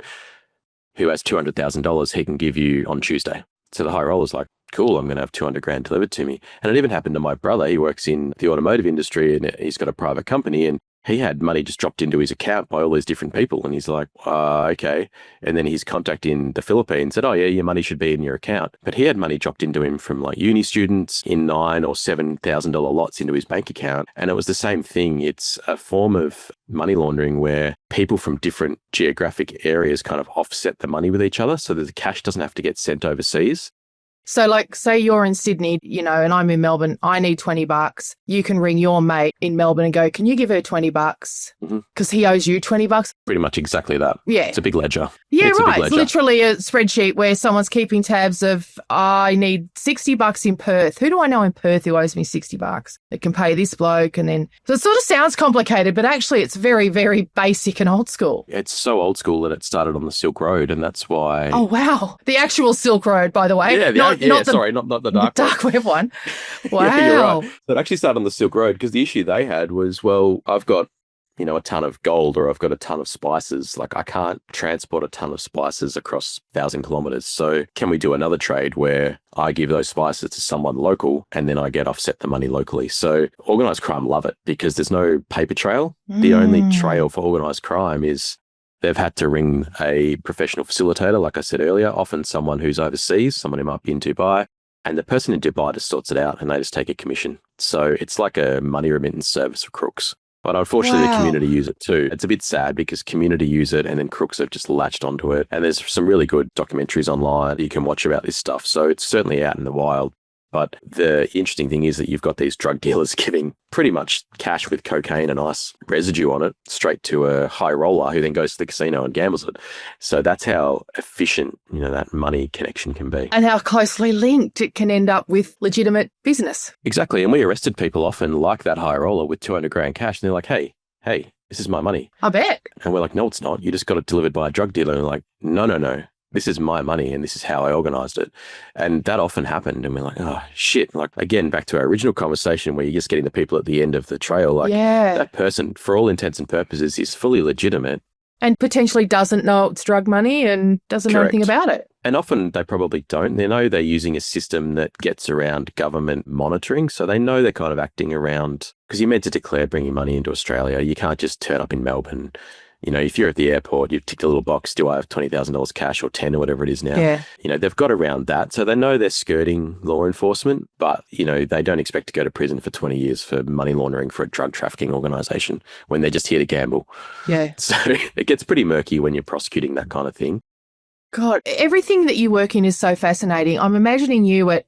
who has $200,000 he can give you on Tuesday. So the high roller's like, cool, I'm going to have 200 grand delivered to me. And it even happened to my brother. He works in the automotive industry and he's got a private company, and he had money just dropped into his account by all these different people. And he's like, okay. And then his contact in the Philippines said, oh yeah, your money should be in your account. But he had money dropped into him from like uni students in $9,000 or $7,000 lots into his bank account. And it was the same thing. It's a form of money laundering where people from different geographic areas kind of offset the money with each other so that the cash doesn't have to get sent overseas. So like, say you're in Sydney, and I'm in Melbourne, I need $20. You can ring your mate in Melbourne and go, can you give her $20? Because he owes you $20. Pretty much exactly that. Yeah. It's a big ledger. Yeah, it's right. It's literally a spreadsheet where someone's keeping tabs of, I need $60 in Perth. Who do I know in Perth who owes me $60 that can pay this bloke? And then, so it sort of sounds complicated, but actually it's very, very basic and old school. It's so old school that it started on the Silk Road, and that's why. Oh, wow. The actual Silk Road, by the way. Yeah, not the dark web one. Wow. Yeah, you're right. So it actually started on the Silk Road because the issue they had was, well, I've got, a ton of gold or I've got a ton of spices. Like I can't transport a ton of spices across 1,000 kilometers. So can we do another trade where I give those spices to someone local and then I get offset the money locally? So organised crime love it because there's no paper trail. The only trail for organised crime is they've had to ring a professional facilitator, like I said earlier, often someone who's overseas, someone who might be in Dubai, and the person in Dubai just sorts it out and they just take a commission. So it's like a money remittance service for crooks. But unfortunately, the community use it too. It's a bit sad because community use it and then crooks have just latched onto it. And there's some really good documentaries online that you can watch about this stuff. So it's certainly out in the wild. But the interesting thing is that you've got these drug dealers giving pretty much cash with cocaine and ice residue on it straight to a high roller who then goes to the casino and gambles it. So that's how efficient, that money connection can be. And how closely linked it can end up with legitimate business. Exactly. And we arrested people often like that high roller with 200 grand cash. And they're like, hey, this is my money. I bet. And we're like, no, it's not. You just got it delivered by a drug dealer. And they're like, no. This is my money and this is how I organised it. And that often happened. And we're like, oh, shit. Like, again, back to our original conversation where you're just getting the people at the end of the trail. Like, that person, for all intents and purposes, is fully legitimate. And potentially doesn't know it's drug money and doesn't know anything about it. And often they probably don't. They know they're using a system that gets around government monitoring. So they know they're kind of acting around, because you're meant to declare bringing money into Australia. You can't just turn up in Melbourne. If you're at the airport, you've ticked a little box, do I have $20,000 cash or 10 or whatever it is now? Yeah. They've got around that. So they know they're skirting law enforcement, but, they don't expect to go to prison for 20 years for money laundering for a drug trafficking organisation when they're just here to gamble. Yeah. So it gets pretty murky when you're prosecuting that kind of thing. God, everything that you work in is so fascinating. I'm imagining you at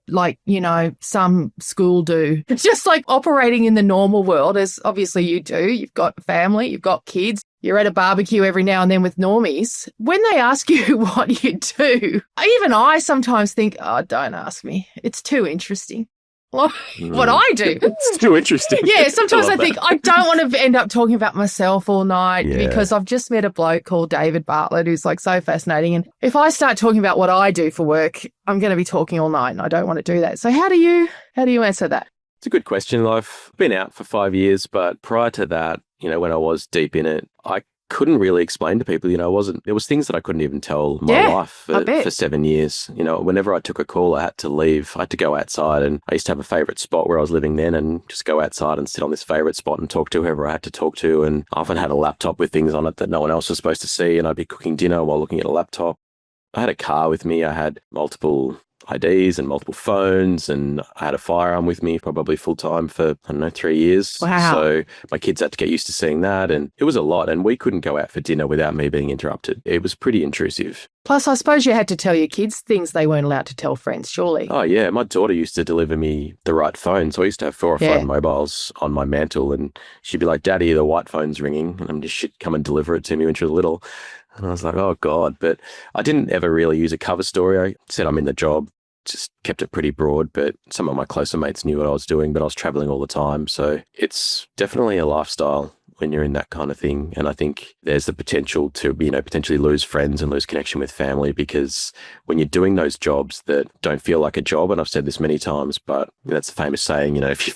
some school do. It's just like operating in the normal world, as obviously you do. You've got a family, you've got kids. You're at a barbecue every now and then with normies. When they ask you what you do, even I sometimes think, oh, don't ask me. It's too interesting. What I do. It's too interesting. Yeah, sometimes I think I don't want to end up talking about myself all night because I've just met a bloke called David Bartlett who's like so fascinating. And if I start talking about what I do for work, I'm going to be talking all night and I don't want to do that. So how do you answer that? It's a good question. I've been out for 5 years, but prior to that, when I was deep in it, I couldn't really explain to people, there was things that I couldn't even tell my wife for 7 years. Whenever I took a call, I had to leave. I had to go outside, and I used to have a favourite spot where I was living then and just go outside and sit on this favourite spot and talk to whoever I had to talk to. And I often had a laptop with things on it that no one else was supposed to see, and I'd be cooking dinner while looking at a laptop. I had a car with me. I had multiple IDs and multiple phones, and I had a firearm with me probably full time for, 3 years. Wow. So my kids had to get used to seeing that, and it was a lot, and we couldn't go out for dinner without me being interrupted. It was pretty intrusive. Plus, I suppose you had to tell your kids things they weren't allowed to tell friends, surely. Oh, yeah. My daughter used to deliver me the right phone, so I used to have 4 or 5 mobiles on my mantle, and she'd be like, Daddy, the white phone's ringing, and I'm just, she'd come and deliver it to me when she was little. And I was like, oh, God. But I didn't ever really use a cover story. I said I'm in the job. just kept it pretty broad, but some of my closer mates knew what I was doing, but I was traveling all the time. So it's definitely a lifestyle when you're in that kind of thing. And I think there's the potential to, potentially lose friends and lose connection with family, because when you're doing those jobs that don't feel like a job, and I've said this many times, but that's a famous saying, if you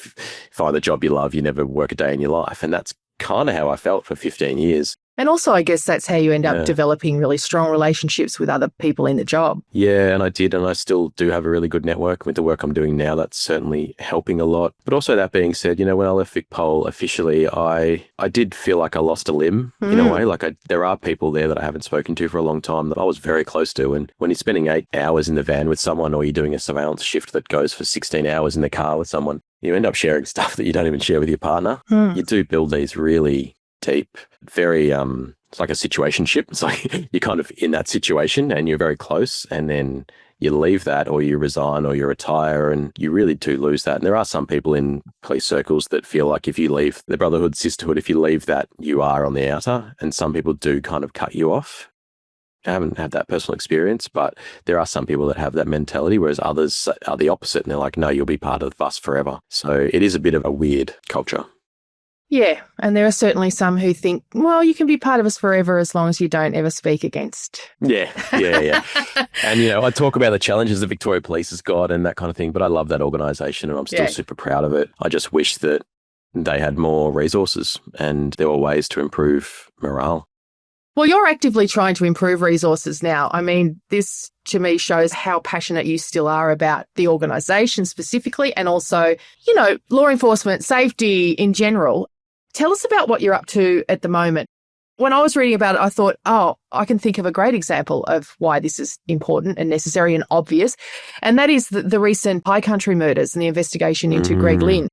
find the job you love, you never work a day in your life. And that's kind of how I felt for 15 years. And also, I guess that's how you end up developing really strong relationships with other people in the job. Yeah, and I did, and I still do have a really good network with the work I'm doing now. That's certainly helping a lot. But also, that being said, when I left VicPol officially, I did feel like I lost a limb in a way. Like there are people there that I haven't spoken to for a long time that I was very close to. And when you're spending 8 hours in the van with someone, or you're doing a surveillance shift that goes for 16 hours in the car with someone, you end up sharing stuff that you don't even share with your partner. You do build these really deep, very, it's like a situationship. It's like you're kind of in that situation and you're very close, and then you leave that, or you resign, or you retire, and you really do lose that. And there are some people in police circles that feel like if you leave the brotherhood, sisterhood, if you leave that, you are on the outer, and some people do kind of cut you off. I haven't had that personal experience, but there are some people that have that mentality, whereas others are the opposite, and they're like, no, you'll be part of us forever. So it is a bit of a weird culture. Yeah, and there are certainly some who think, well, you can be part of us forever as long as you don't ever speak against. Yeah. And, I talk about the challenges that Victoria Police has got and that kind of thing, but I love that organisation and I'm still super proud of it. I just wish that they had more resources and there were ways to improve morale. Well, you're actively trying to improve resources now. I mean, this to me shows how passionate you still are about the organisation specifically, and also, law enforcement, safety in general. Tell us about what you're up to at the moment. When I was reading about it, I thought, I can think of a great example of why this is important and necessary and obvious, and that is the recent High Country murders and the investigation into Greg Lynn.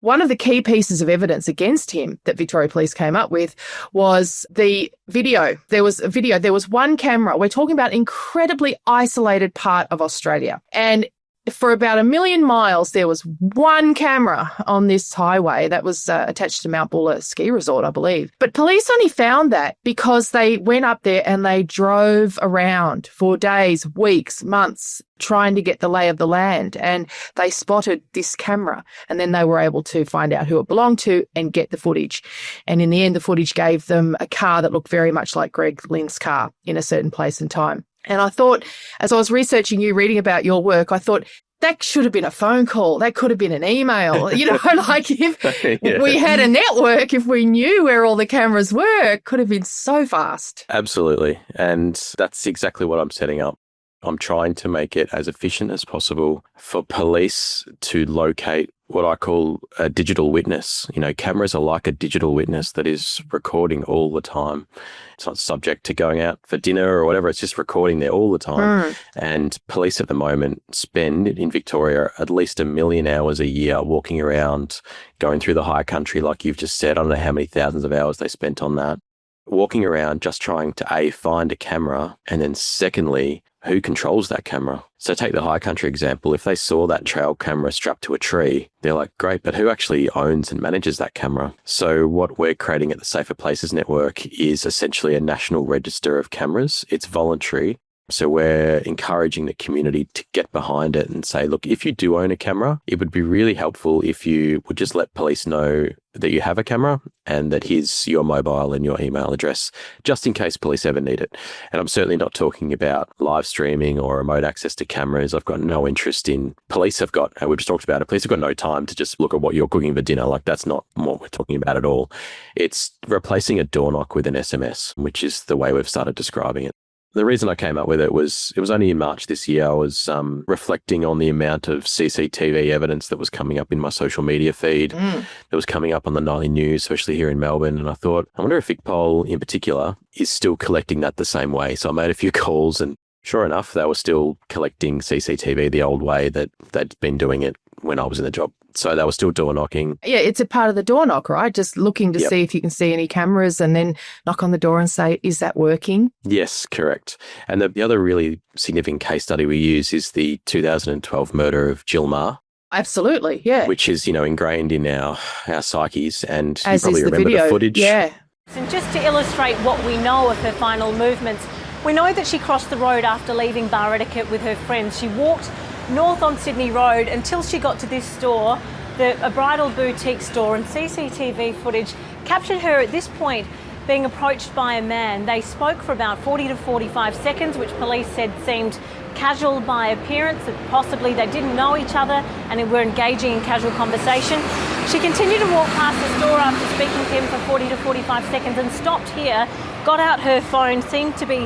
One of the key pieces of evidence against him that Victoria Police came up with was the video. There was one camera. We're talking about an incredibly isolated part of Australia. And for about 1 million miles, there was one camera on this highway that was attached to Mount Buller ski resort, I believe. But police only found that because they went up there and they drove around for days, weeks, months, trying to get the lay of the land. And they spotted this camera, and then they were able to find out who it belonged to and get the footage. And in the end, the footage gave them a car that looked very much like Greg Lynn's car in a certain place and time. And I thought, as I was researching you, reading about your work, I thought, that should have been a phone call. That could have been an email. Like if we had a network, if we knew where all the cameras were, it could have been so fast. Absolutely. And that's exactly what I'm setting up. I'm trying to make it as efficient as possible for police to locate what I call a digital witness. Cameras are like a digital witness that is recording all the time. It's not subject to going out for dinner or whatever. It's just recording there all the time. And police at the moment spend in Victoria at least 1 million hours a year walking around, going through the high country, like you've just said. I don't know how many thousands of hours they spent on that. Walking around just trying to find a camera, and then secondly, who controls that camera? So take the high country example. If they saw that trail camera strapped to a tree, they're like, great, but who actually owns and manages that camera? So what we're creating at the Safer Places Network is essentially a national register of cameras. It's voluntary. So we're encouraging the community to get behind it and say, look, if you do own a camera, it would be really helpful if you would just let police know that you have a camera and that here's your mobile and your email address, just in case police ever need it. And I'm certainly not talking about live streaming or remote access to cameras. I've got no interest in police. We've just talked about it. Police have got no time to just look at what you're cooking for dinner. Like that's not what we're talking about at all. It's replacing a door knock with an SMS, which is the way we've started describing it. The reason I came up with it was only in March this year. I was reflecting on the amount of CCTV evidence that was coming up in my social media feed, that was coming up on the nightly news, especially here in Melbourne. And I thought, I wonder if VicPol in particular is still collecting that the same way. So I made a few calls, and sure enough, they were still collecting CCTV the old way that they'd been doing it when I was in the job. So they were still door knocking. Yeah, it's a part of the door knock, right? Just looking to see if you can see any cameras and then knock on the door and say, is that working? Yes, correct. And the other really significant case study we use is the 2012 murder of Jill Marr. Absolutely, yeah. Which is, ingrained in our psyches, and as you probably remember the footage. Yeah. And just to illustrate what we know of her final movements, we know that she crossed the road after leaving Bartlett with her friends. She walked north on Sydney Road until she got to this store, a bridal boutique store, and CCTV footage captured her at this point being approached by a man. They spoke for about 40 to 45 seconds, which police said seemed casual by appearance, that possibly they didn't know each other and were engaging in casual conversation. She continued to walk past the store after speaking to him for 40 to 45 seconds and stopped here, got out her phone, seemed to be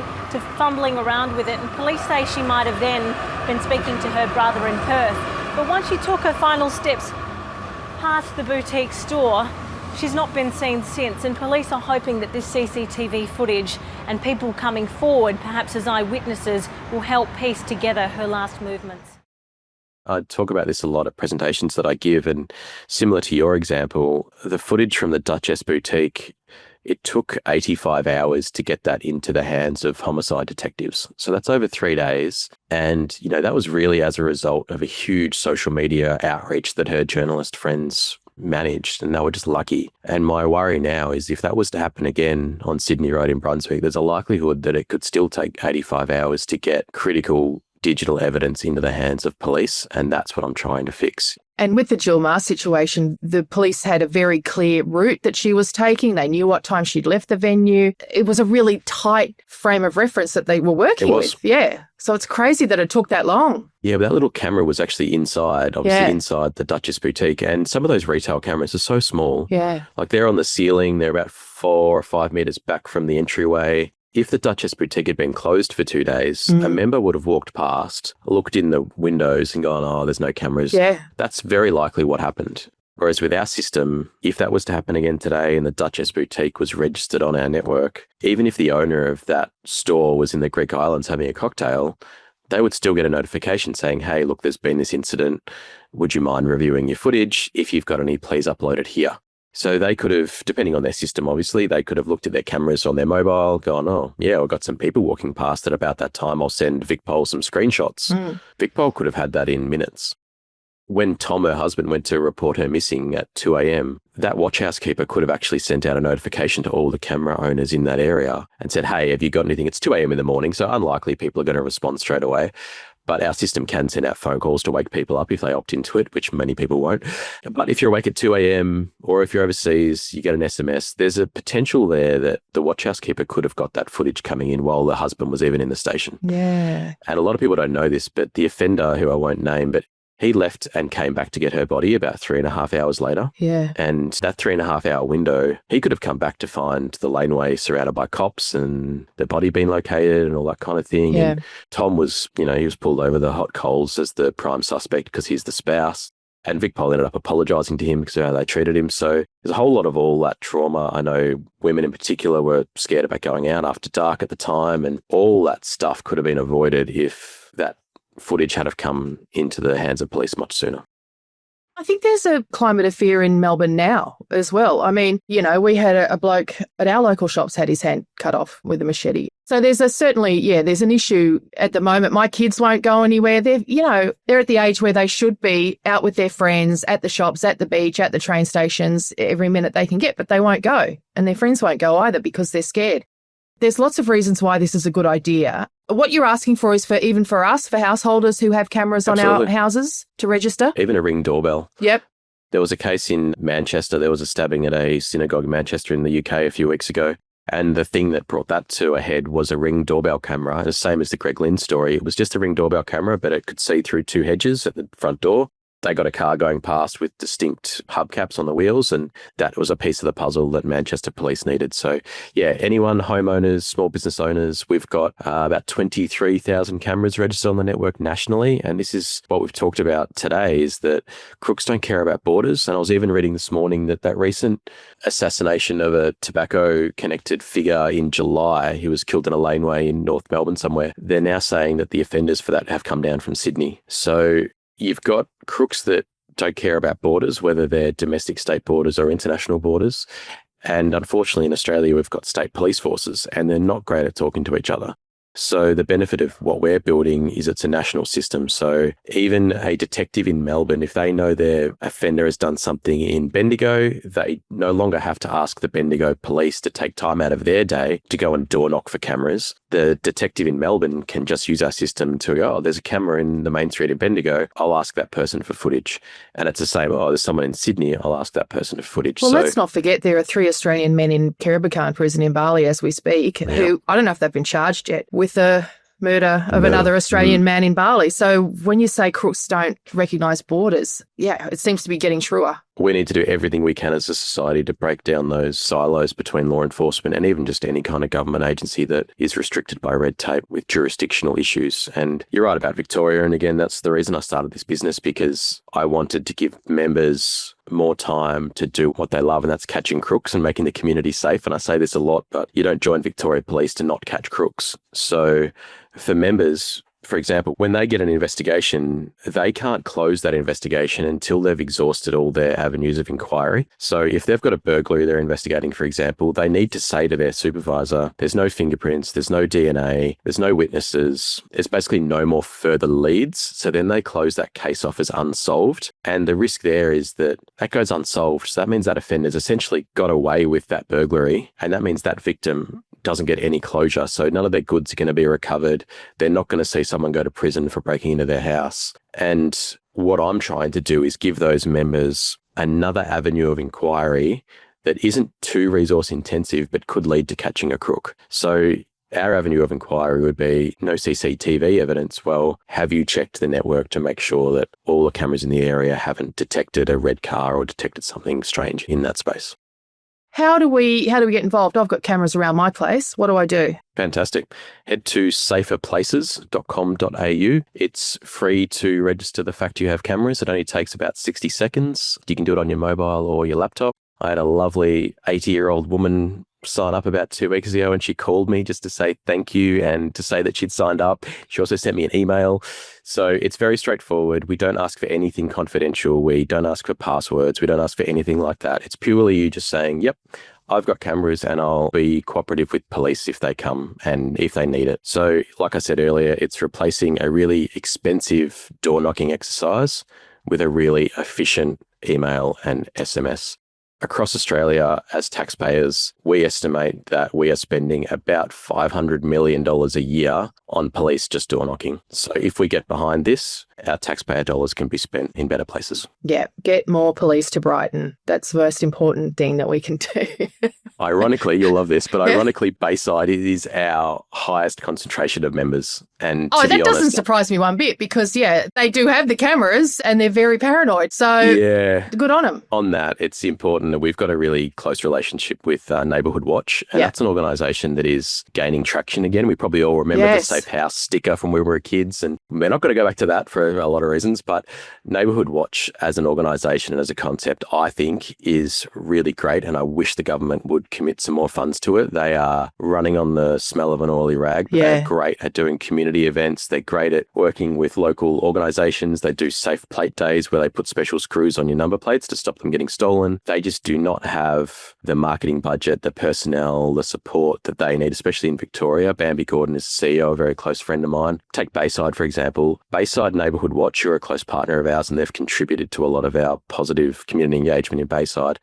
fumbling around with it, and police say she might have then been speaking to her brother in Perth. But once she took her final steps past the boutique store, she's not been seen since, and police are hoping that this CCTV footage and people coming forward, perhaps as eyewitnesses, will help piece together her last movements. I talk about this a lot at presentations that I give, and similar to your example, the footage from the Duchess boutique, it took 85 hours to get that into the hands of homicide detectives. So that's over 3 days. And, that was really as a result of a huge social media outreach that her journalist friends managed, and they were just lucky. And my worry now is if that was to happen again on Sydney Road in Brunswick, there's a likelihood that it could still take 85 hours to get critical digital evidence into the hands of police, and that's what I'm trying to fix. And with the Jill Maher situation, the police had a very clear route that she was taking. They knew what time she'd left the venue. It was a really tight frame of reference that they were working with. Yeah. So it's crazy that it took that long. Yeah, but that little camera was actually inside the Duchess boutique. And some of those retail cameras are so small. Yeah. Like they're on the ceiling. They're about 4 or 5 meters back from the entryway. If the Duchess boutique had been closed for 2 days, a member would have walked past, looked in the windows and gone, oh, there's no cameras. Yeah. That's very likely what happened. Whereas with our system, if that was to happen again today and the Duchess boutique was registered on our network, even if the owner of that store was in the Greek Islands having a cocktail, they would still get a notification saying, hey, look, there's been this incident. Would you mind reviewing your footage? If you've got any, please upload it here. So they could have, depending on their system, obviously, they could have looked at their cameras on their mobile, gone, oh, yeah, I've got some people walking past at about that time. I'll send VicPol some screenshots. VicPol could have had that in minutes. When Tom, her husband, went to report her missing at 2 a.m, that watch housekeeper could have actually sent out a notification to all the camera owners in that area and said, hey, have you got anything? It's 2 a.m. in the morning, so unlikely people are going to respond straight away. But our system can send out phone calls to wake people up if they opt into it, which many people won't. But if you're awake at 2 a.m. or if you're overseas, you get an SMS, there's a potential there that the watch housekeeper could have got that footage coming in while the husband was even in the station. Yeah. And a lot of people don't know this, but the offender, who I won't name, but he left and came back to get her body about 3.5 hours later. Yeah. And that 3.5 hour window, he could have come back to find the laneway surrounded by cops and the body being located and all that kind of thing. Yeah. And Tom was, he was pulled over the hot coals as the prime suspect because he's the spouse. And VicPol ended up apologising to him because of how they treated him. So there's a whole lot of all that trauma. I know women in particular were scared about going out after dark at the time, and all that stuff could have been avoided if that footage had have come into the hands of police much sooner. I think there's a climate of fear in Melbourne now as well. I mean, we had a bloke at our local shops had his hand cut off with a machete. So there's there's an issue at the moment. My kids won't go anywhere. They're at the age where they should be out with their friends, at the shops, at the beach, at the train stations, every minute they can get, but they won't go. And their friends won't go either because they're scared. There's lots of reasons why this is a good idea. What you're asking for is for us, for householders who have cameras on our houses to register? Even a Ring doorbell. Yep. There was a case in Manchester. There was a stabbing at a synagogue in Manchester in the UK a few weeks ago. And the thing that brought that to a head was a Ring doorbell camera. The same as the Greg Lynn story. It was just a Ring doorbell camera, but it could see through 2 hedges at the front door. They got a car going past with distinct hubcaps on the wheels, and that was a piece of the puzzle that Manchester Police needed. So, yeah, anyone, homeowners, small business owners, we've got about 23,000 cameras registered on the network nationally, and this is what we've talked about today, is that crooks don't care about borders. And I was even reading this morning that recent assassination of a tobacco-connected figure in July, he was killed in a laneway in North Melbourne somewhere. They're now saying that the offenders for that have come down from Sydney. So you've got crooks that don't care about borders, whether they're domestic state borders or international borders. And unfortunately in Australia, we've got state police forces and they're not great at talking to each other. So the benefit of what we're building is it's a national system. So even a detective in Melbourne, if they know their offender has done something in Bendigo, they no longer have to ask the Bendigo police to take time out of their day to go and door knock for cameras. The detective in Melbourne can just use our system to go, oh, there's a camera in the main street in Bendigo. I'll ask that person for footage. And it's the same, oh, there's someone in Sydney. I'll ask that person for footage. Well, let's not forget there are 3 Australian men in Kiribakan prison in Bali as we speak, who, I don't know if they've been charged yet, with the murder of another Australian man in Bali. So when you say crooks don't recognise borders, yeah, it seems to be getting truer. We need to do everything we can as a society to break down those silos between law enforcement and even just any kind of government agency that is restricted by red tape with jurisdictional issues. And you're right about Victoria. And again, that's the reason I started this business, because I wanted to give members more time to do what they love, and that's catching crooks and making the community safe. And I say this a lot, but you don't join Victoria Police to not catch crooks. So for members, for example, when they get an investigation, they can't close that investigation until they've exhausted all their avenues of inquiry. So if they've got a burglary they're investigating, for example, they need to say to their supervisor, there's no fingerprints, there's no DNA, there's no witnesses, there's basically no more further leads. So then they close that case off as unsolved. And the risk there is that that goes unsolved. So that means that offender's essentially got away with that burglary. And that means that victim doesn't get any closure. So none of their goods are going to be recovered. They're not going to see someone go to prison for breaking into their house. And what I'm trying to do is give those members another avenue of inquiry that isn't too resource intensive, but could lead to catching a crook. So our avenue of inquiry would be no CCTV evidence. Well, have you checked the network to make sure that all the cameras in the area haven't detected a red car or detected something strange in that space? How do we get involved? I've got cameras around my place. What do I do? Fantastic. Head to saferplaces.com.au. It's free to register the fact you have cameras. It only takes about 60 seconds. You can do it on your mobile or your laptop. I had a lovely 80-year-old woman sign up about 2 weeks ago, and she called me just to say thank you and to say that she'd signed up. She also sent me an email. So it's very straightforward. We don't ask for anything confidential. We don't ask for passwords. We don't ask for anything like that. It's purely you just saying, yep, I've got cameras and I'll be cooperative with police if they come and if they need it. So like I said earlier, it's replacing a really expensive door knocking exercise with a really efficient email and SMS. Across Australia, as taxpayers, we estimate that we are spending about $500 million a year on police just door knocking. So if we get behind this, our taxpayer dollars can be spent in better places. Yeah, get more police to Brighton. That's the most important thing that we can do. Ironically, you'll love this, but ironically, Bayside is our highest concentration of members. And to be honest, doesn't surprise me one bit, because, yeah, they do have the cameras and they're very paranoid. So yeah, good on them. On that, it's important that we've got a really close relationship with Neighbourhood Watch. And that's an organisation that is gaining traction again. We probably all remember the Safe House sticker from when we were kids. And we're not going to go back to that for a lot of reasons. But Neighbourhood Watch as an organisation and as a concept, I think is really great. And I wish the government would commit some more funds to it. They are running on the smell of an oily rag. But they're great at doing community events. They're great at working with local organisations. They do safe plate days where they put special screws on your number plates to stop them getting stolen. They just do not have the marketing budget, the personnel, the support that they need, especially in Victoria. Bambi Gordon is the CEO, a very close friend of mine. Take Bayside, for example. Bayside Neighbourhood Watch are a close partner of ours, and they've contributed to a lot of our positive community engagement in Bayside.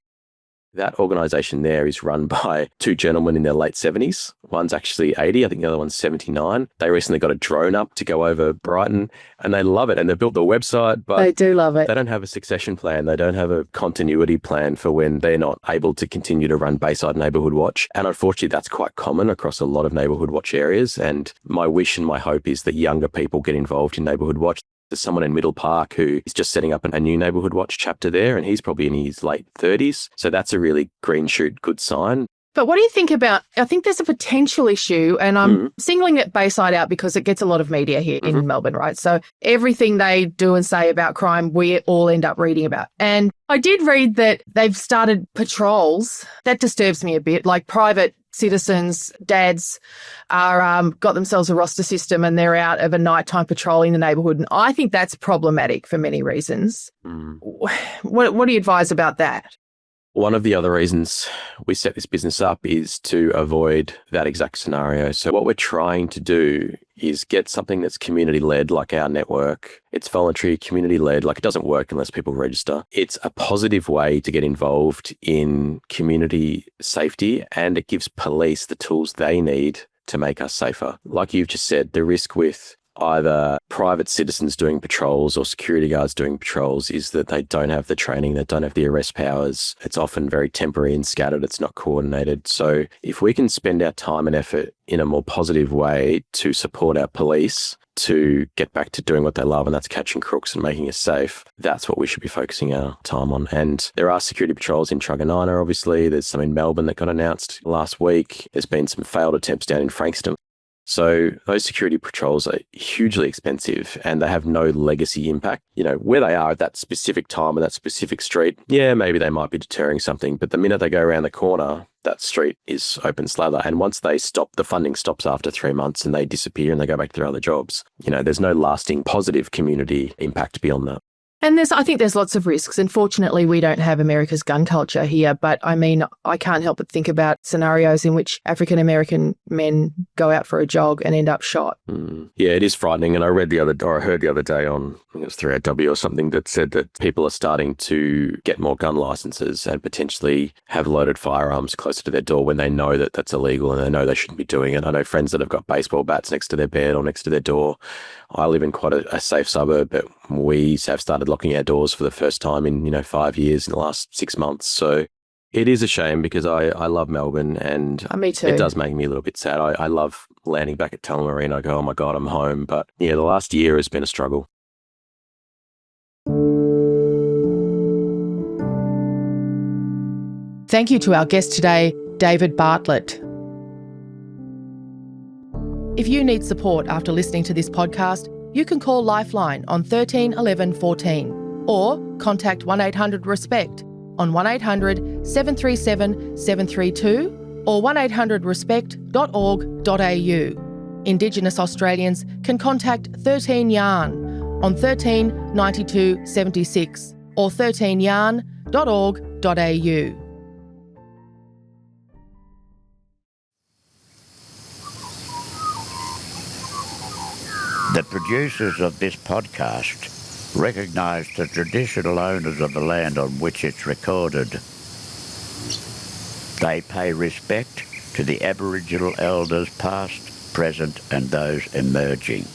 That organisation there is run by 2 gentlemen in their late 70s. One's actually 80, I think the other one's 79. They recently got a drone up to go over Brighton, and they love it. And they've built the website, but they do love it. They don't have a succession plan. They don't have a continuity plan for when they're not able to continue to run Bayside Neighbourhood Watch. And unfortunately, that's quite common across a lot of Neighbourhood Watch areas. And my wish and my hope is that younger people get involved in Neighbourhood Watch. There's someone in Middle Park who is just setting up a new Neighbourhood Watch chapter there, and he's probably in his late 30s. So that's a really green shoot, good sign. But what do you think about, I think there's a potential issue, and I'm singling it Bayside out because it gets a lot of media here in Melbourne, right? So everything they do and say about crime, we all end up reading about. And I did read that they've started patrols. That disturbs me a bit, like private citizens, dads are got themselves a roster system and they're out of a nighttime patrolling the neighbourhood. And I think that's problematic for many reasons. What do you advise about that? One of the other reasons we set this business up is to avoid that exact scenario. So what we're trying to do is get something that's community-led, like our network. It's voluntary, community-led, like it doesn't work unless people register. It's a positive way to get involved in community safety, and it gives police the tools they need to make us safer. Like you've just said, the risk with either private citizens doing patrols or security guards doing patrols is that they don't have the training, they don't have the arrest powers. It's often very temporary and scattered. It's not coordinated. So if we can spend our time and effort in a more positive way to support our police to get back to doing what they love, and that's catching crooks and making us safe, that's what we should be focusing our time on. And there are security patrols in Truganina, obviously. There's some in Melbourne that got announced last week. There's been some failed attempts down in Frankston. So those security patrols are hugely expensive and they have no legacy impact. You know, where they are at that specific time and that specific street, yeah, maybe they might be deterring something. But the minute they go around the corner, that street is open slather. And once they stop, the funding stops after 3 months and they disappear and they go back to their other jobs. You know, there's no lasting positive community impact beyond that. And I think there's lots of risks. And fortunately, we don't have America's gun culture here. But I mean, I can't help but think about scenarios in which African-American men go out for a jog and end up shot. Yeah, it is frightening. And I heard the other day on, I think it was 3AW or something, that said that people are starting to get more gun licenses and potentially have loaded firearms closer to their door when they know that that's illegal and they know they shouldn't be doing it. I know friends that have got baseball bats next to their bed or next to their door. I live in quite a safe suburb, but we have started locking our doors for the first time in 5 years in the last 6 months. So it is a shame because I love Melbourne and Me too. It does make me a little bit sad. I love landing back at Tullamarine. I go, oh my God, I'm home. But yeah, the last year has been a struggle. Thank you to our guest today, David Bartlett. If you need support after listening to this podcast, you can call Lifeline on 13 11 14 or contact 1800-RESPECT on 1800 737 732 or 1800respect.org.au. Indigenous Australians can contact 13 Yarn on 13 92 76 or 13yarn.org.au. The producers of this podcast recognise the traditional owners of the land on which it's recorded. They pay respect to the Aboriginal elders past, present and those emerging.